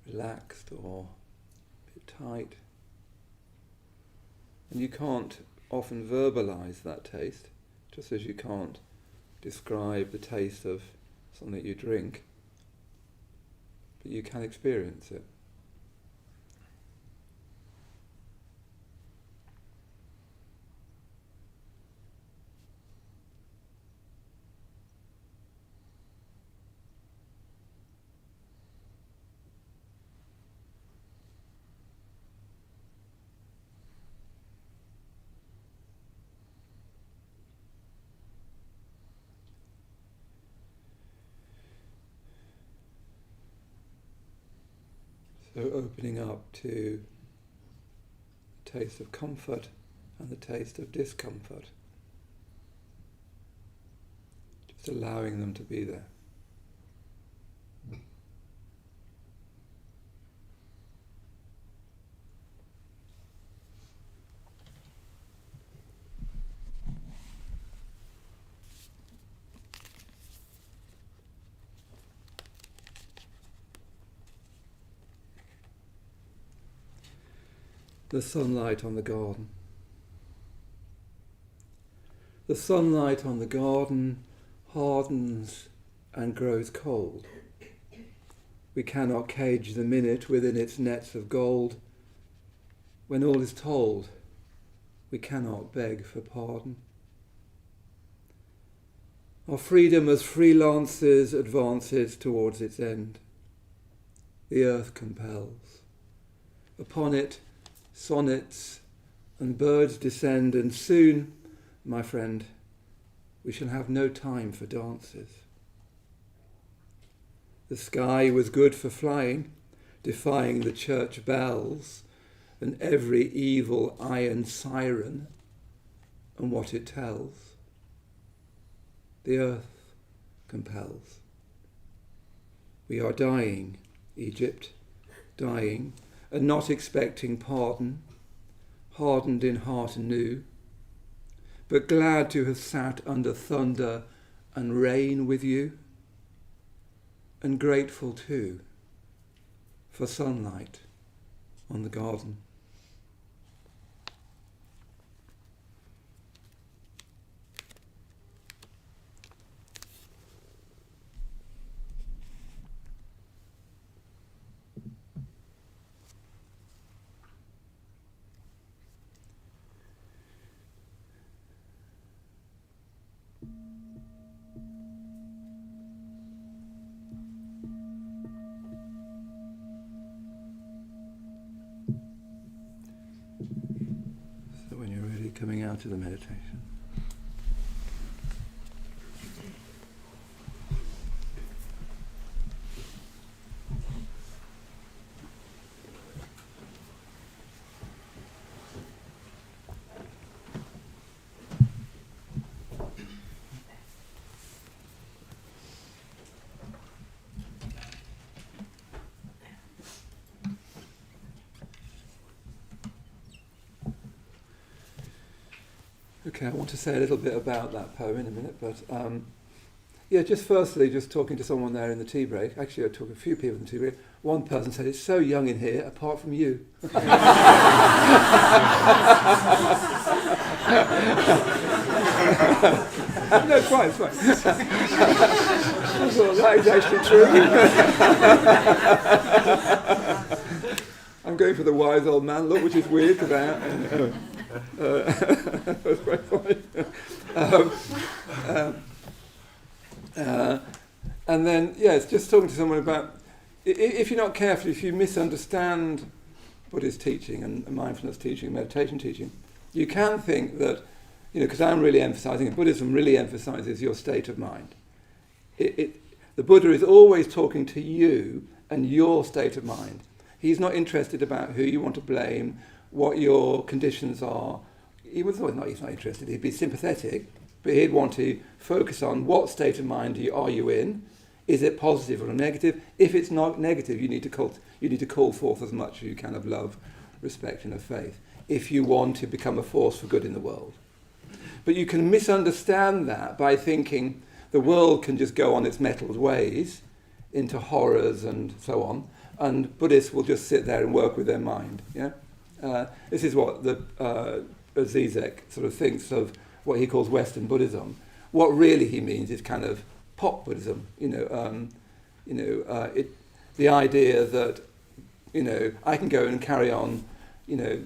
Relaxed or a bit tight? And you can't often verbalize that taste, just as you can't describe the taste of something that you drink, but you can experience it. So opening up to the taste of comfort and the taste of discomfort. Just allowing them to be there. the sunlight on the garden. The sunlight on the garden hardens and grows cold. We cannot cage the minute within its nets of gold. When all is told, we cannot beg for pardon. Our freedom as freelancers advances towards its end. The earth compels. Upon it, sonnets and birds descend, and soon, my friend, we shall have no time for dances. The sky was good for flying, defying the church bells and every evil iron siren and what it tells. The earth compels. We are dying, Egypt, dying, and not expecting pardon, hardened in heart anew, but glad to have sat under thunder and rain with you, and grateful too for sunlight on the garden. Coming out of the meditation. Okay, I want to say a little bit about that poem in a minute, but just firstly, just talking to someone there in the tea break. Actually, I talked to a few people in the tea break. One person said, "It's so young in here, apart from you." No, it's fine, it's fine. I thought that is actually true. I'm going for the wise old man look, which is weird because I that's very funny. And then, it's just talking to someone about, if you're not careful, if you misunderstand Buddhist teaching and mindfulness teaching, meditation teaching, you can think that, because I'm really emphasizing, and Buddhism really emphasizes your state of mind. The Buddha is always talking to you and your state of mind. He's not interested about who you want to blame, what your conditions are. He's not interested. He'd be sympathetic, but he'd want to focus on what state of mind are you in. Is it positive or negative? If it's not negative, you need to call forth as much as you can of love, respect, and of faith, if you want to become a force for good in the world. But you can misunderstand that by thinking the world can just go on its mettled ways into horrors and so on, and Buddhists will just sit there and work with their mind. This is what the Zizek sort of thinks of what he calls Western Buddhism. What really he means is kind of pop Buddhism. The idea that I can go and carry on, in a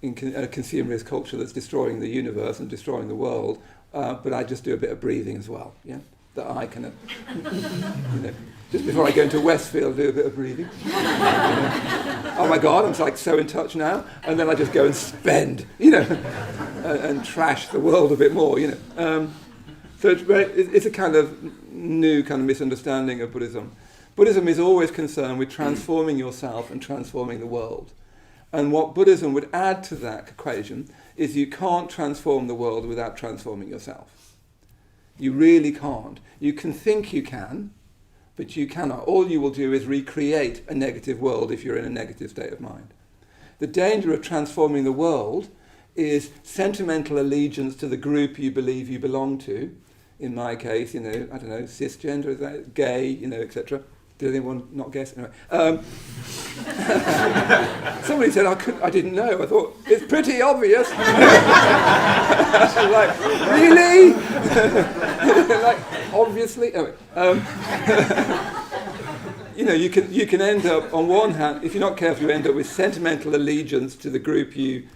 consumerist culture that's destroying the universe and destroying the world, but I just do a bit of breathing as well. That I can, just before I go into Westfield, do a bit of breathing. Oh my God, I'm like so in touch now. And then I just go and spend, and trash the world a bit more, So it's a kind of new kind of misunderstanding of Buddhism. Buddhism is always concerned with transforming yourself and transforming the world. And what Buddhism would add to that equation is you can't transform the world without transforming yourself. You really can't. You can think you can, but you cannot. All you will do is recreate a negative world if you're in a negative state of mind. The danger of transforming the world is sentimental allegiance to the group you believe you belong to. In my case, cisgender, is that gay, etc. Did anyone not guess? Anyway, somebody said I didn't know. I thought it's pretty obvious. I was like, really? Like, obviously. Anyway, you can end up, on one hand, if you're not careful, you end up with sentimental allegiance to the group you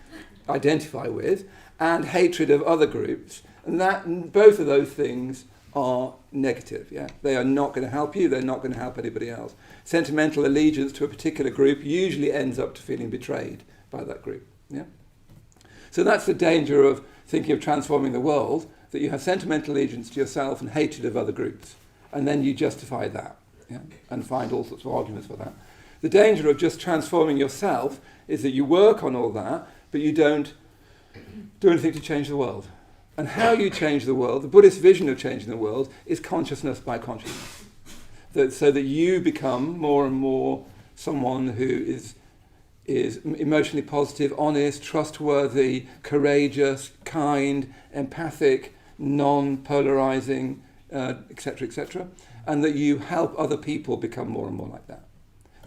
identify with, and hatred of other groups, and both of those things are negative. Yeah, they are not going to help you. They're not going to help anybody else. Sentimental allegiance to a particular group usually ends up to feeling betrayed by that group. Yeah. So that's the danger of thinking of transforming the world, that you have sentimental allegiance to yourself and hatred of other groups, and then you justify that, yeah, and find all sorts of arguments for that. The danger of just transforming yourself is that you work on all that, but you don't do anything to change the world. And how you change the world, the Buddhist vision of changing the world, is consciousness by consciousness. So that you become more and more someone who is emotionally positive, honest, trustworthy, courageous, kind, empathic, non-polarizing, etc., etc., and that you help other people become more and more like that.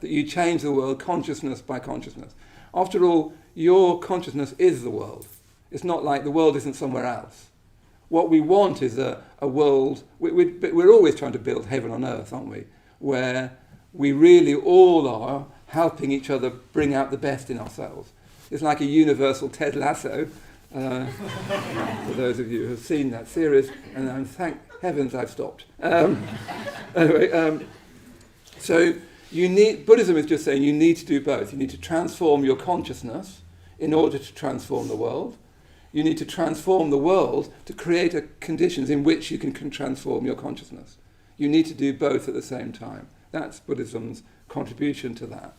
That you change the world consciousness by consciousness. After all, your consciousness is the world. It's not like the world isn't somewhere else. What we want is a world, we're always trying to build heaven on earth, aren't we? Where we really all are helping each other bring out the best in ourselves. It's like a universal Ted Lasso, for those of you who have seen that series, and thank heavens I've stopped. So Buddhism is just saying you need to do both. You need to transform your consciousness in order to transform the world. You need to transform the world to create conditions in which you can transform your consciousness. You need to do both at the same time. That's Buddhism's contribution to that.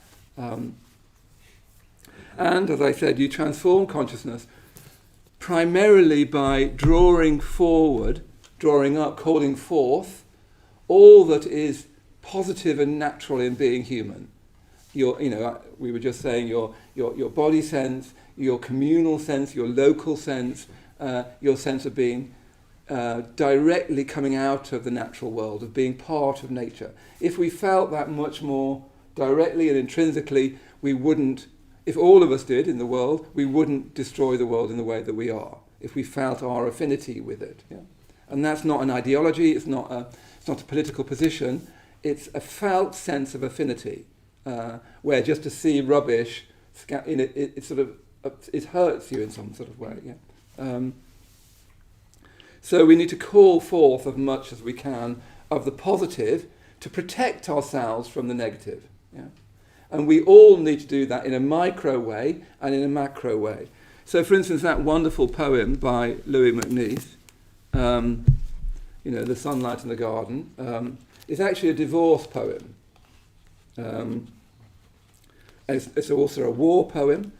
And, as I said, you transform consciousness primarily by drawing up, calling forth all that is positive and natural in being human. We were just saying your body sense, your communal sense, your local sense, your sense of being directly coming out of the natural world, of being part of nature. If we felt that much more directly and intrinsically, we wouldn't, if all of us did in the world, we wouldn't destroy the world in the way that we are, if we felt our affinity with it. Yeah? And that's not an ideology, it's not a political position, it's a felt sense of affinity, where just to see rubbish, it hurts you in some sort of way. Yeah? So we need to call forth as much as we can of the positive to protect ourselves from the negative. Yeah? And we all need to do that in a micro way and in a macro way. So, for instance, that wonderful poem by Louis MacNeice, The Sunlight in the Garden, is actually a divorce poem. It's also a war poem.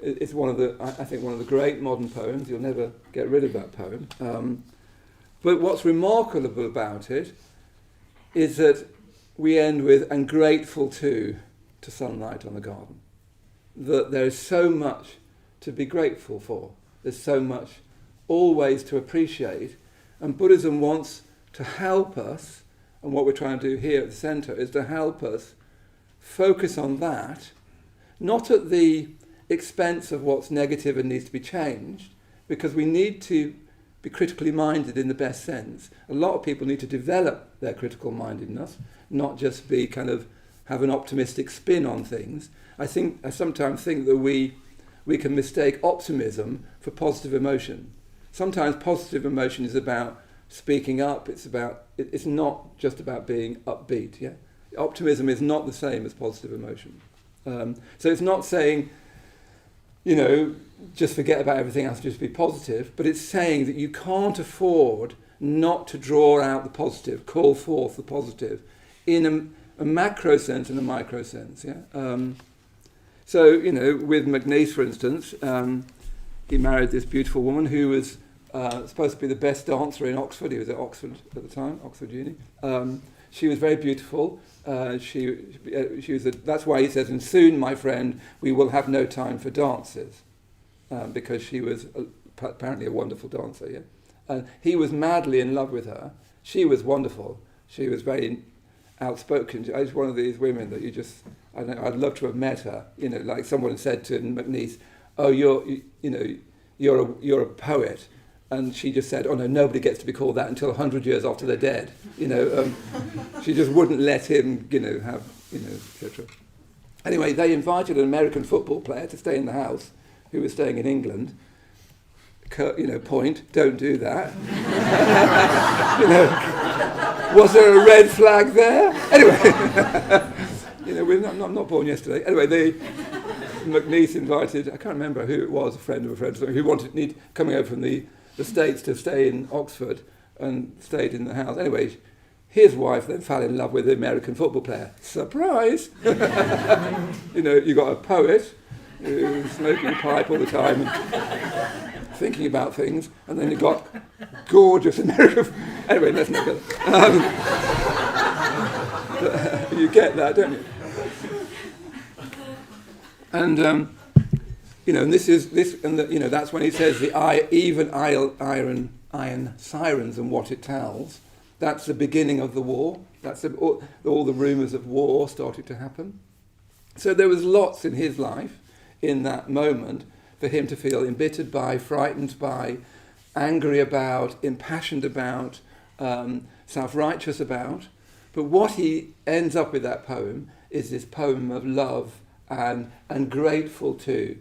It's one of the great modern poems. You'll never get rid of that poem. But what's remarkable about it is that we end with, and grateful to sunlight on the garden. That there is so much to be grateful for. There's so much always to appreciate. And Buddhism wants to help us, and what we're trying to do here at the centre is to help us focus on that, not at the expense of what's negative and needs to be changed, because we need to be critically minded in the best sense. A lot of people need to develop their critical mindedness, not just be have an optimistic spin on things. I sometimes think that we can mistake optimism for positive emotion. Sometimes positive emotion is about speaking up. It's not just about being upbeat. Yeah, optimism is not the same as positive emotion. So it's not saying, just forget about everything else, just be positive. But it's saying that you can't afford not to draw out the positive, call forth the positive, in a macro sense and a micro sense. Yeah. So with MacNeice, for instance, he married this beautiful woman who was supposed to be the best dancer in Oxford. He was at Oxford at the time, Oxford Uni. She was very beautiful. She was. That's why he says, "And soon, my friend, we will have no time for dances," because she was apparently a wonderful dancer. Yeah, he was madly in love with her. She was wonderful. She was very outspoken. She's one of these women that you just, I don't know, I'd love to have met her. You know, like someone said to McNeice, "Oh, you're a poet," and she just said, "Oh no, nobody gets to be called that until 100 years after they're dead." You know, she just wouldn't let him, have, etc. Anyway, they invited an American football player to stay in the house, who was staying in England. Point, don't do that. Was there a red flag there? Anyway, I'm not born yesterday. Anyway, McNeice invited, I can't remember who it was, a friend of a friend, who coming over from the States to stay in Oxford and stayed in the house. Anyway, his wife then fell in love with the American football player. Surprise! You got a poet who's smoking a pipe all the time and thinking about things, and then you got gorgeous American. Anyway, let's not go there. You get that, don't you? And and that's when he says the iron sirens and what it tells. That's the beginning of the war. That's all the rumours of war started to happen. So there was lots in his life in that moment for him to feel embittered by, frightened by, angry about, impassioned about, self-righteous about. But what he ends up with that poem is this poem of love and grateful to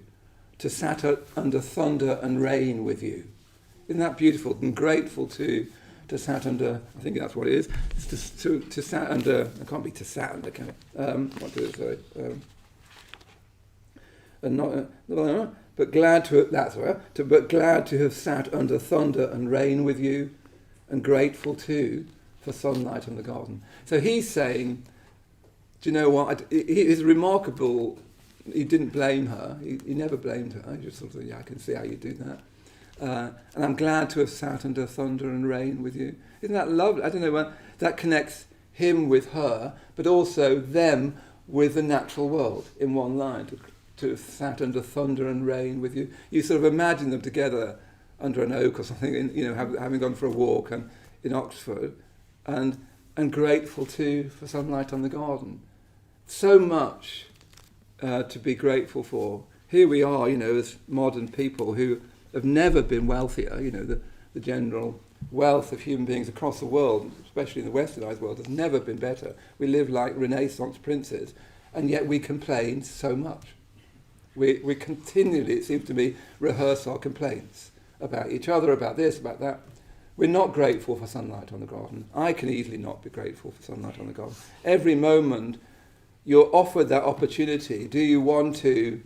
sat under thunder and rain with you. Isn't that beautiful? And grateful to sat under, I think that's what it is, to sat under, I can't be to sat under, can it? What do it say? But glad to have sat under thunder and rain with you, and grateful too for sunlight in the garden. So he's saying, do you know what? It's remarkable. He didn't blame her. He never blamed her. He just sort of, I can see how you do that. And I'm glad to have sat under thunder and rain with you. Isn't that lovely? I don't know, that connects him with her, but also them with the natural world in one line. To have sat under thunder and rain with you. You sort of imagine them together under an oak or something, having gone for a walk in Oxford, and grateful too for sunlight on the garden. So much to be grateful for. Here we are, as modern people who have never been wealthier. The general wealth of human beings across the world, especially in the westernized world, has never been better. We live like Renaissance princes, and yet we complain so much. We continually, it seems to me, rehearse our complaints about each other, about this, about that. We're not grateful for sunlight on the garden. I can easily not be grateful for sunlight on the garden. Every moment you're offered that opportunity. Do you want to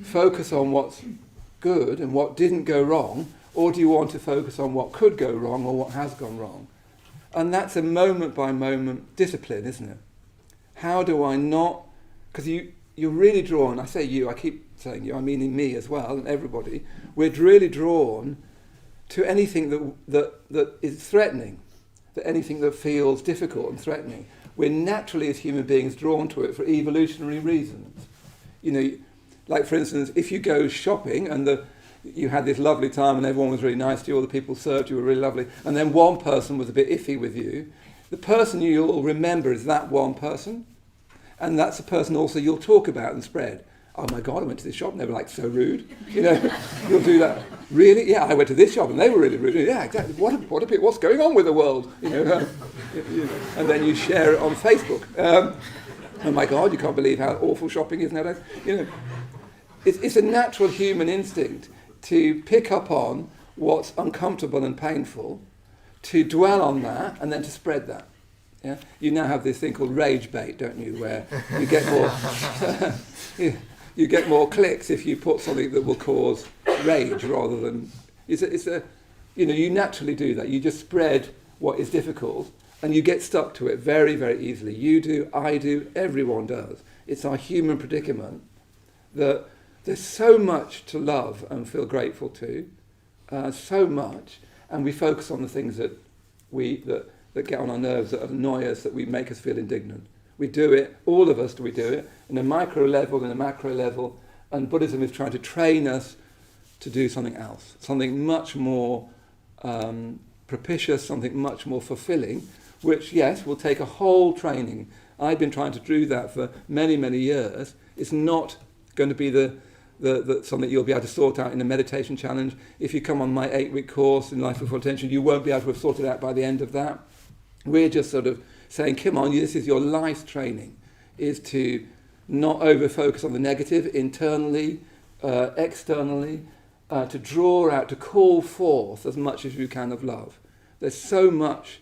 focus on what's good and what didn't go wrong, or do you want to focus on what could go wrong or what has gone wrong? And that's a moment-by-moment discipline, isn't it? How do I not... Because you're really drawn, I say you, I keep saying you, I mean in me as well, and everybody, we're really drawn to anything that is threatening, that anything that feels difficult and threatening. We're naturally, as human beings, drawn to it for evolutionary reasons. Like for instance, if you go shopping and you had this lovely time and everyone was really nice to you, all the people served you were really lovely, and then one person was a bit iffy with you, the person you'll remember is that one person. And that's the person also you'll talk about and spread. Oh my God, I went to this shop and they were so rude. You'll do that. Really? Yeah, I went to this shop and they were really rude. Yeah, exactly. What's going on with the world? And then you share it on Facebook. Oh my God, you can't believe how awful shopping is nowadays. It's a natural human instinct to pick up on what's uncomfortable and painful, to dwell on that, and then to spread that. Yeah? You now have this thing called rage bait, don't you, where you get more you get more clicks if you put something that will cause rage rather than you naturally do that. You just spread what is difficult and you get stuck to it very, very easily. You do, I do, everyone does. It's our human predicament that there's so much to love and feel grateful to, so much, and we focus on the things that get on our nerves, that annoy us, that we make us feel indignant. We do it, all of us we do it, in a micro level, in a macro level, and Buddhism is trying to train us to do something else, something much more propitious, something much more fulfilling, which, yes, will take a whole training. I've been trying to do that for many, many years. It's not going to be the something you'll be able to sort out in a meditation challenge. If you come on my 8-week course in Life with Full Attention, you won't be able to have sorted out by the end of that. We're just sort of saying, come on, this is your life training, is to not over-focus on the negative internally, externally, to draw out, to call forth as much as you can of love. There's so much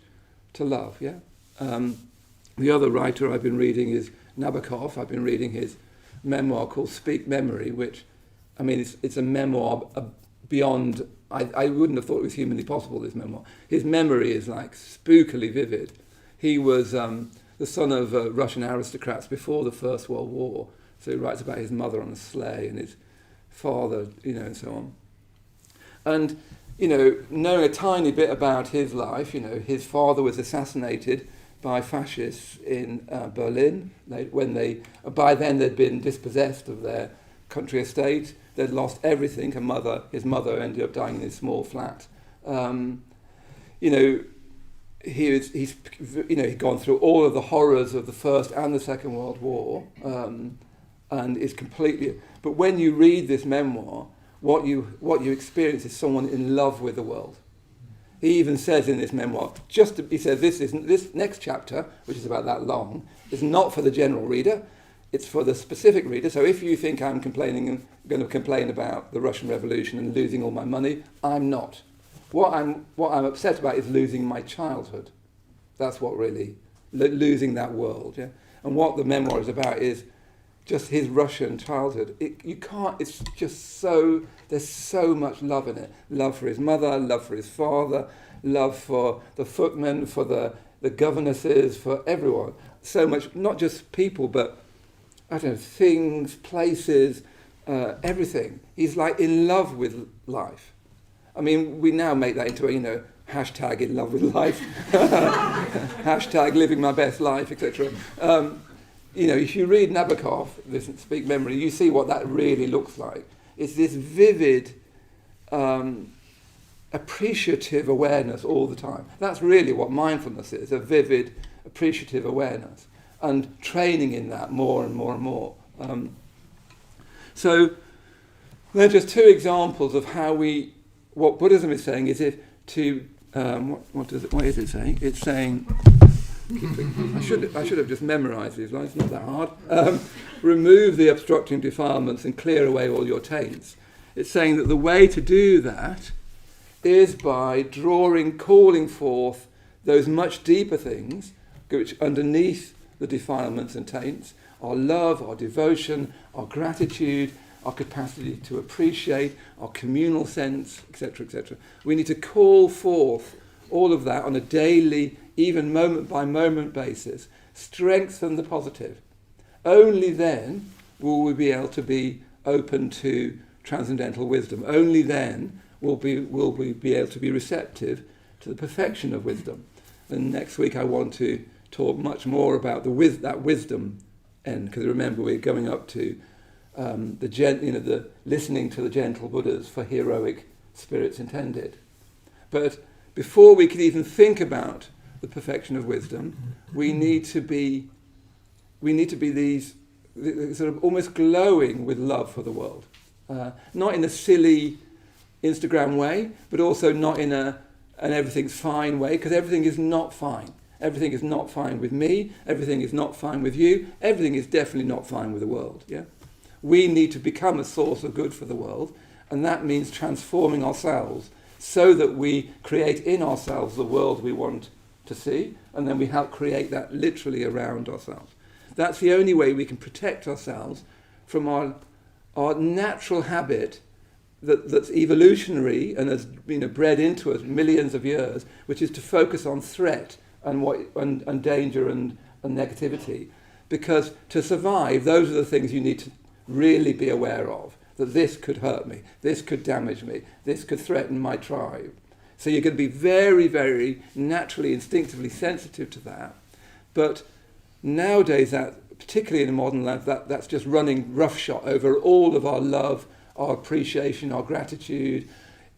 to love, yeah? The other writer I've been reading is Nabokov. I've been reading his memoir called Speak Memory, which, I mean, it's a memoir beyond, I wouldn't have thought it was humanly possible, this memoir. His memory is like spookily vivid. He was the son of Russian aristocrats before the First World War, so he writes about his mother on a sleigh and his father, and so on. And, knowing a tiny bit about his life, his father was assassinated by fascists in Berlin, when by then they'd been dispossessed of their country estate. They'd lost everything. His mother ended up dying in his small flat. He'd gone through all of the horrors of the First and the Second World War, and is completely. But when you read this memoir, what you experience is someone in love with the world. He even says in this memoir, he says this next chapter, which is about that long, is not for the general reader, it's for the specific reader. So if you think I'm going to complain about the Russian Revolution and losing all my money, I'm not. What I'm upset about is losing my childhood. That's what really, losing that world. Yeah? And what the memoir is about is just his Russian childhood. It's just there's so much love in it. Love for his mother, love for his father, love for the footmen, for the governesses, for everyone. So much, not just people, but, things, places, everything. He's like in love with life. I mean, we now make that into a, hashtag in love with life, hashtag living my best life, etc. If you read Nabokov, this Speak Memory, you see what that really looks like. It's this vivid, appreciative awareness all the time. That's really what mindfulness is, a vivid, appreciative awareness, and training in that more and more and more. So there are just two examples of what Buddhism is saying is what is it saying? It's saying, I should have just memorised these lines, it's not that hard. Remove the obstructing defilements and clear away all your taints. It's saying that the way to do that is by calling forth those much deeper things which underneath the defilements and taints, our love, our devotion, our gratitude, our capacity to appreciate, our communal sense, etc., etc. We need to call forth all of that on a daily, even moment-by-moment basis, strengthen the positive. Only then will we be able to be open to transcendental wisdom. Only then will we be able to be receptive to the perfection of wisdom. And next week I want to talk much more about that wisdom end, because remember we're going up to the listening to the gentle Buddhas for heroic spirits intended. But before we can even think about the perfection of wisdom, we need to be these sort of almost glowing with love for the world, not in a silly Instagram way, but also not in an everything's fine way, because everything is not fine. Everything is not fine with me. Everything is not fine with you. Everything is definitely not fine with the world. Yeah, we need to become a source of good for the world, and that means transforming ourselves so that we create in ourselves the world we want to see, and then we help create that literally around ourselves. That's the only way we can protect ourselves from our natural habit that's evolutionary and has been bred into us millions of years, which is to focus on threat and danger and negativity. Because to survive, those are the things you need to really be aware of, that this could hurt me, this could damage me, this could threaten my tribe. So you're going to be very, very naturally, instinctively sensitive to that. But nowadays, particularly in the modern life, that's just running roughshod over all of our love, our appreciation, our gratitude,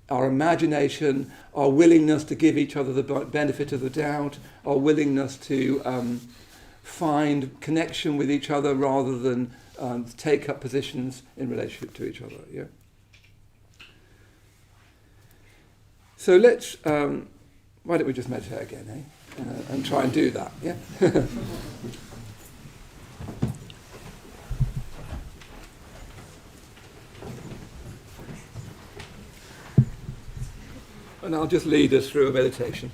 our imagination, our willingness to give each other the benefit of the doubt, our willingness to find connection with each other rather than take up positions in relationship to each other. Yeah. So let's. Why don't we just meditate again, eh? And try and do that. Yeah. And I'll just lead us through a meditation.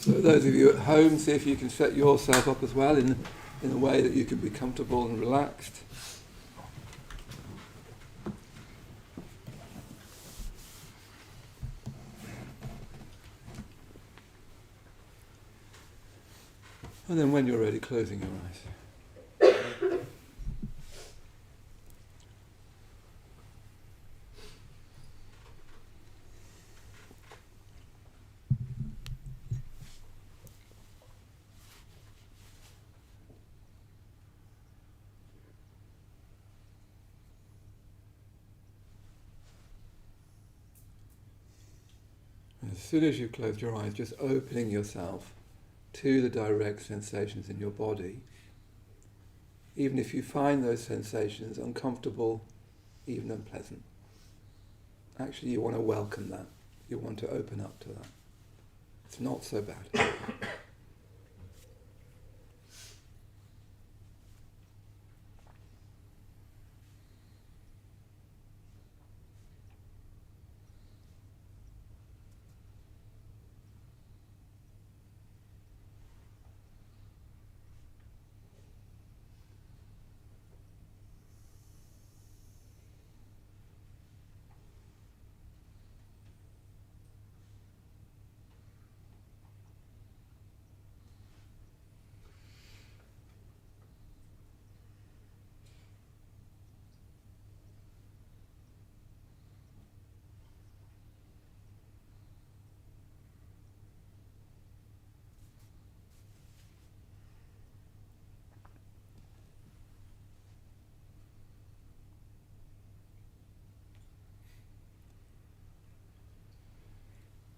So those of you at home, see if you can set yourself up as well in a way that you can be comfortable and relaxed. And then when you're ready, closing your eyes. As soon as you've closed your eyes, just opening yourself to the direct sensations in your body, even if you find those sensations uncomfortable, even unpleasant. Actually, you want to welcome that. You want to open up to that. It's not so bad.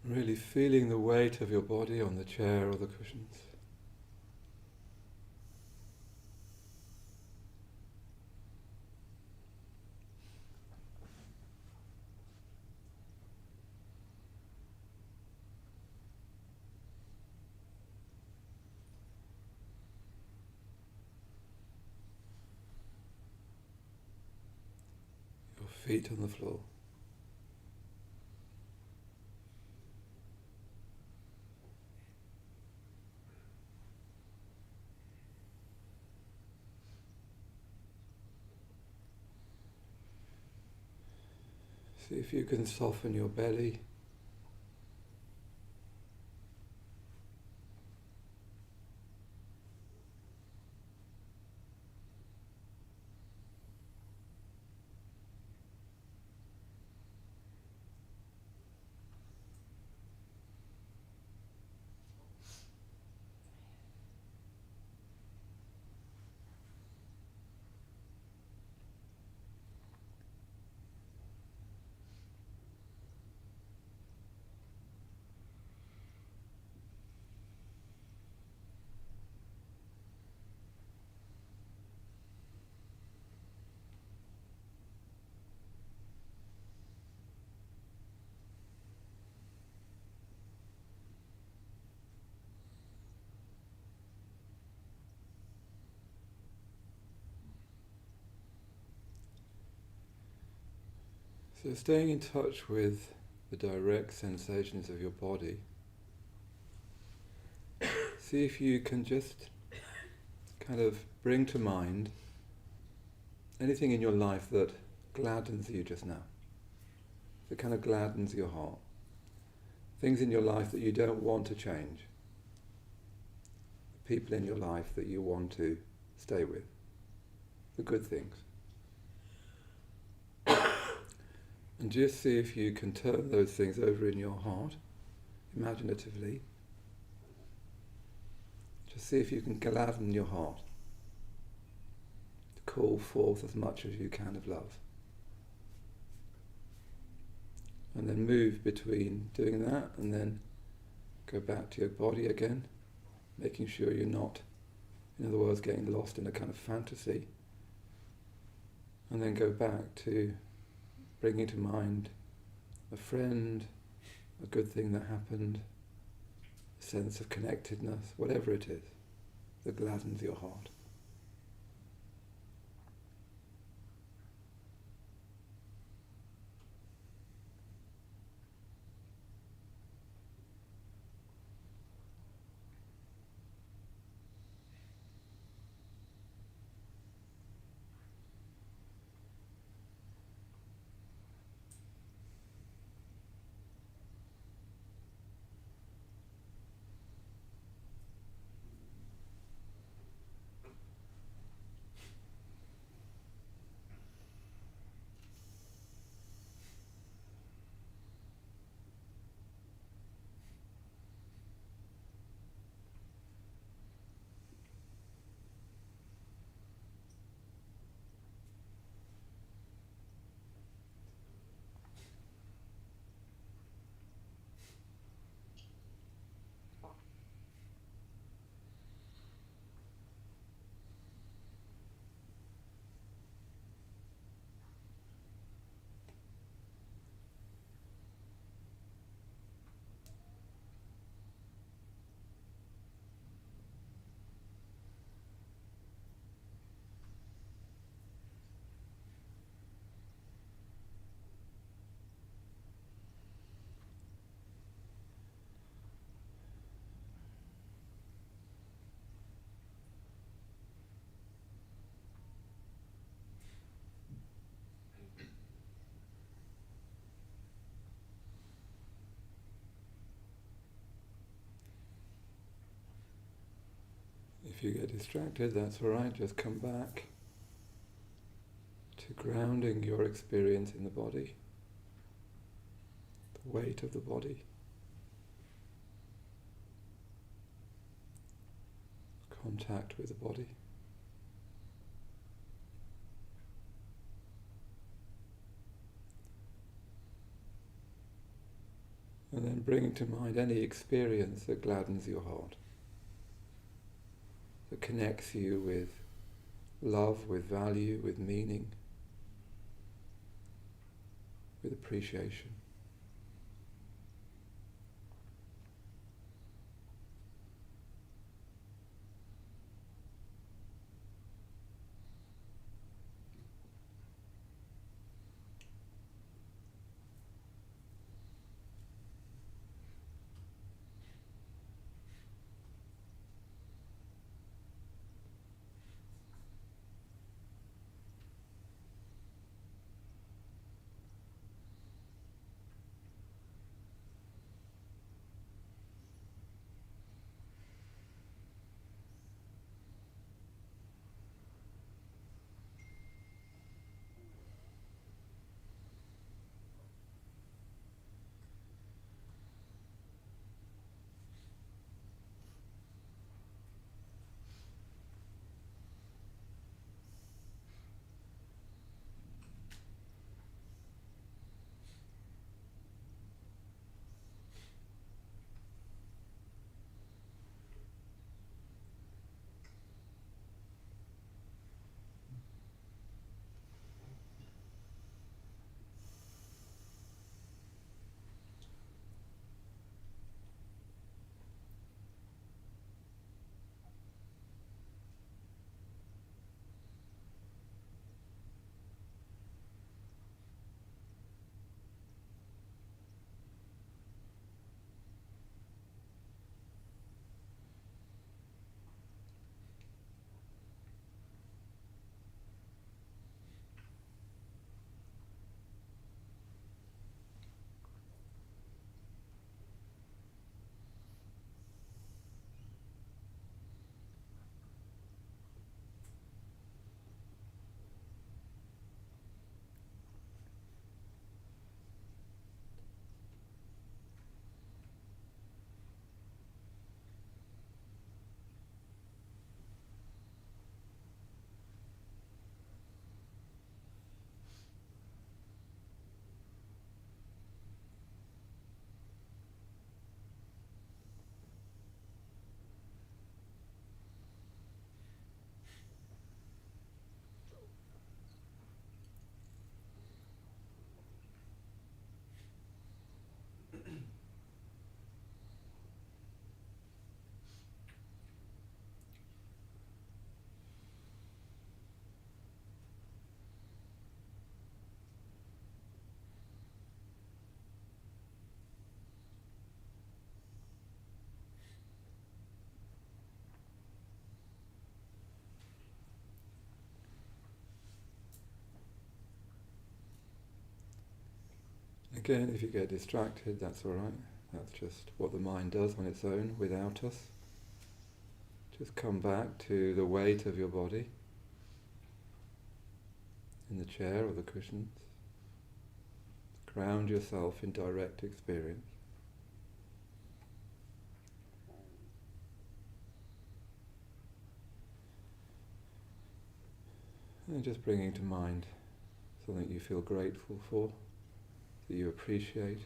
Really feeling the weight of your body on the chair or the cushions. Your feet on the floor. See if you can soften your belly. So staying in touch with the direct sensations of your body, see if you can just kind of bring to mind anything in your life that gladdens you just now, that kind of gladdens your heart, things in your life that you don't want to change, people in your life that you want to stay with, the good things. And just see if you can turn those things over in your heart, imaginatively. Just see if you can gladden your heart. call forth as much as you can of love. And then move between doing that and then go back to your body again, making sure you're not, in other words, getting lost in a kind of fantasy. And then go back to bringing to mind a friend, a good thing that happened, a sense of connectedness, whatever it is that gladdens your heart. If you get distracted, that's all right. Just come back to grounding your experience in the body, the weight of the body, contact with the body. And then bringing to mind any experience that gladdens your heart, that connects you with love, with value, with meaning, with appreciation. Again, if you get distracted, that's all right. That's just what the mind does on its own without us. Just come back to the weight of your body in the chair or the cushions. Ground yourself in direct experience. And just bringing to mind something you feel grateful for, that you appreciate.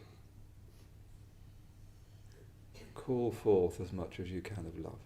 Call forth as much as you can of love.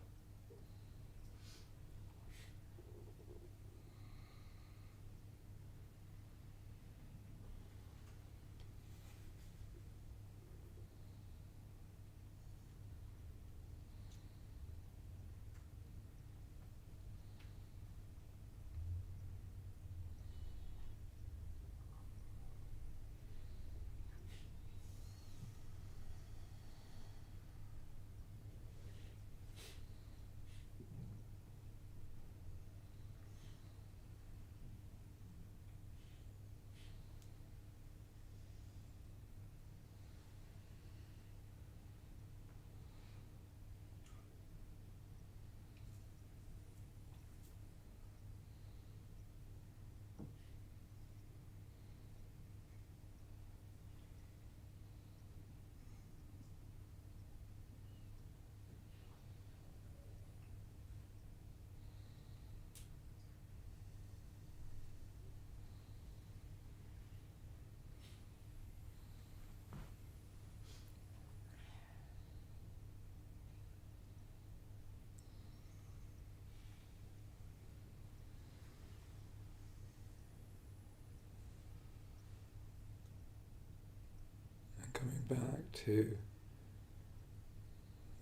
Coming back to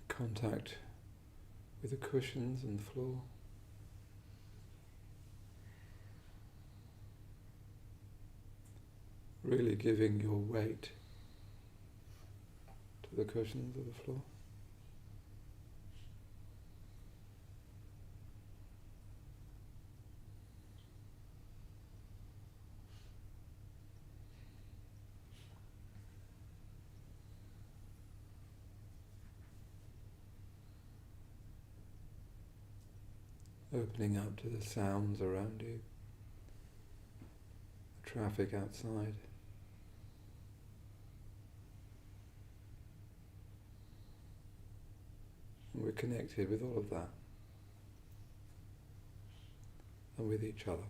contact with the cushions and the floor. Really giving your weight to the cushions of the floor. Opening up to the sounds around you, the traffic outside. And we're connected with all of that and with each other.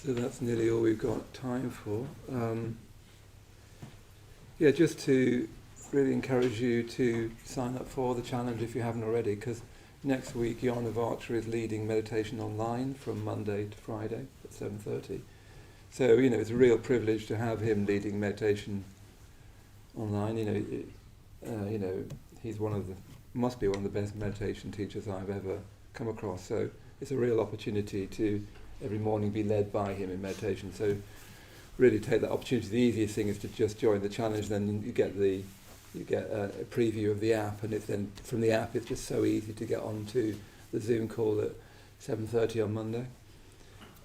So that's nearly all we've got time for. Just to really encourage you to sign up for the challenge if you haven't already, because next week Jan of Archer is leading meditation online from Monday to Friday at 7:30. So, it's a real privilege to have him leading meditation online. He's must be one of the best meditation teachers I've ever come across. So it's a real opportunity to every morning be led by him in meditation. So really take that opportunity. The easiest thing is to just join the challenge, then you get a preview of the app, and then from the app it's just so easy to get onto the Zoom call at 7:30 on Monday.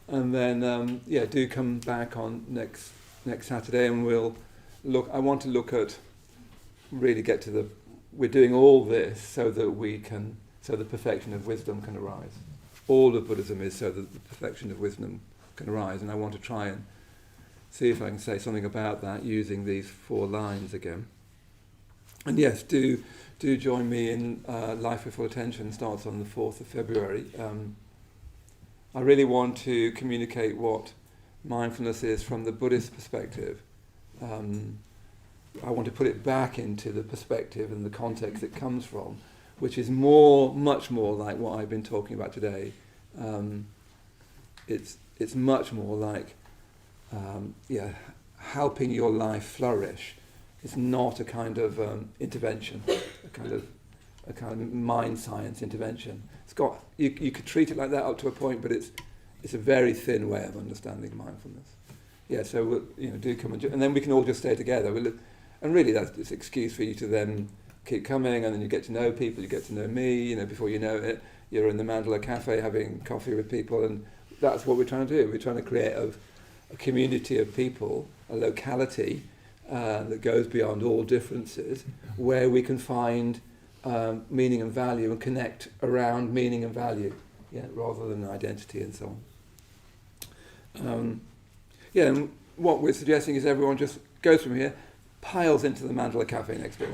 And then, do come back on next Saturday, and we'll look. I want to look at, really get to we're doing all this so that so the perfection of wisdom can arise. All of Buddhism is so that the perfection of wisdom can arise, and I want to try and see if I can say something about that using these 4 lines again. And yes, do join me in Life with Full Attention. Starts on the 4th of February. I really want to communicate what mindfulness is from the Buddhist perspective. I want to put it back into the perspective and the context it comes from, which is much more like what I've been talking about today. It's much more like helping your life flourish. It's not a kind of intervention, a kind of mind science intervention. It's got you could treat it like that up to a point, but it's a very thin way of understanding mindfulness. Yeah, so do come and then we can all just stay together. And really, that's this excuse for you to then keep coming, and then you get to know people, you get to know me. Before you know it, you're in the Mandala Cafe having coffee with people, and that's what we're trying to do. We're trying to create a community of people, a locality that goes beyond all differences, where we can find meaning and value and connect around meaning and value, rather than identity and so on. And what we're suggesting is everyone just goes from here, piles into the Mandala Cafe next door.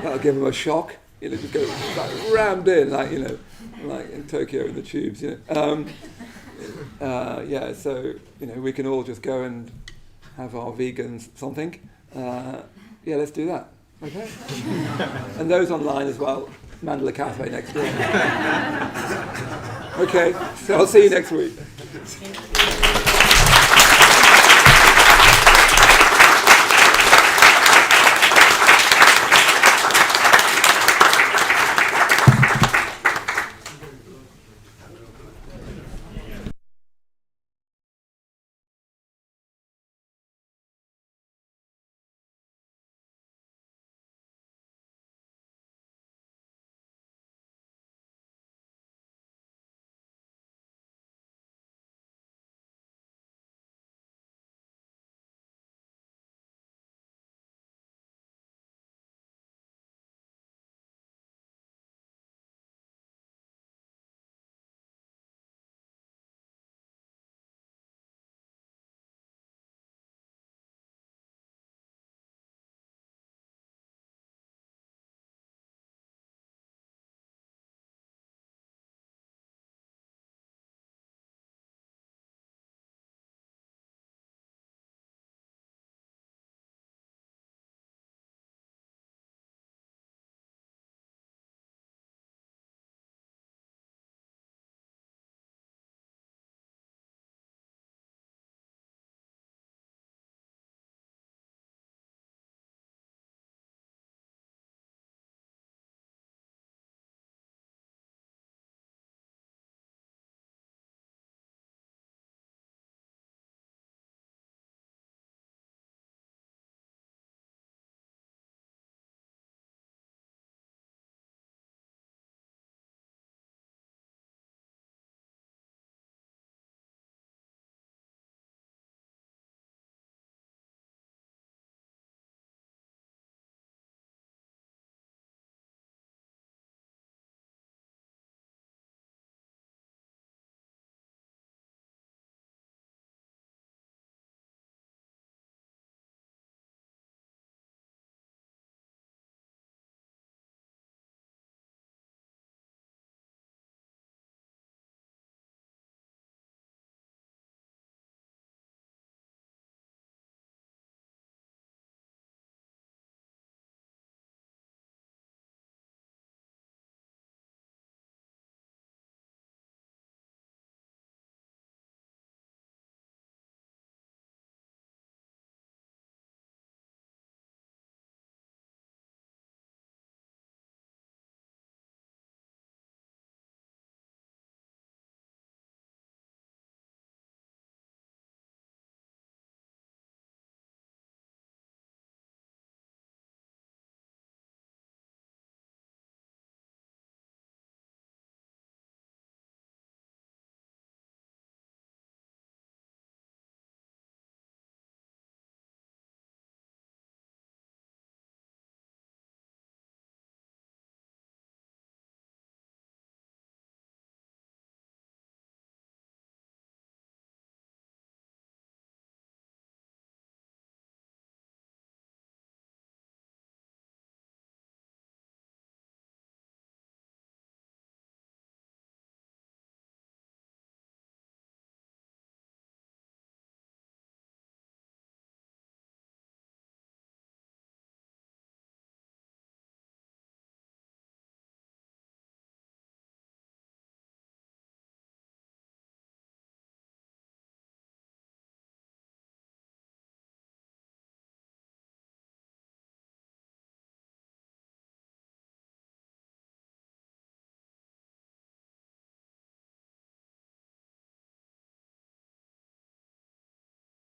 That'll give them a shock. Just go rammed in, like in Tokyo in the tubes. So we can all just go and have our vegan something. Let's do that. Okay. And those online as well. Mandala Cafe next door. Okay. So I'll see you next week.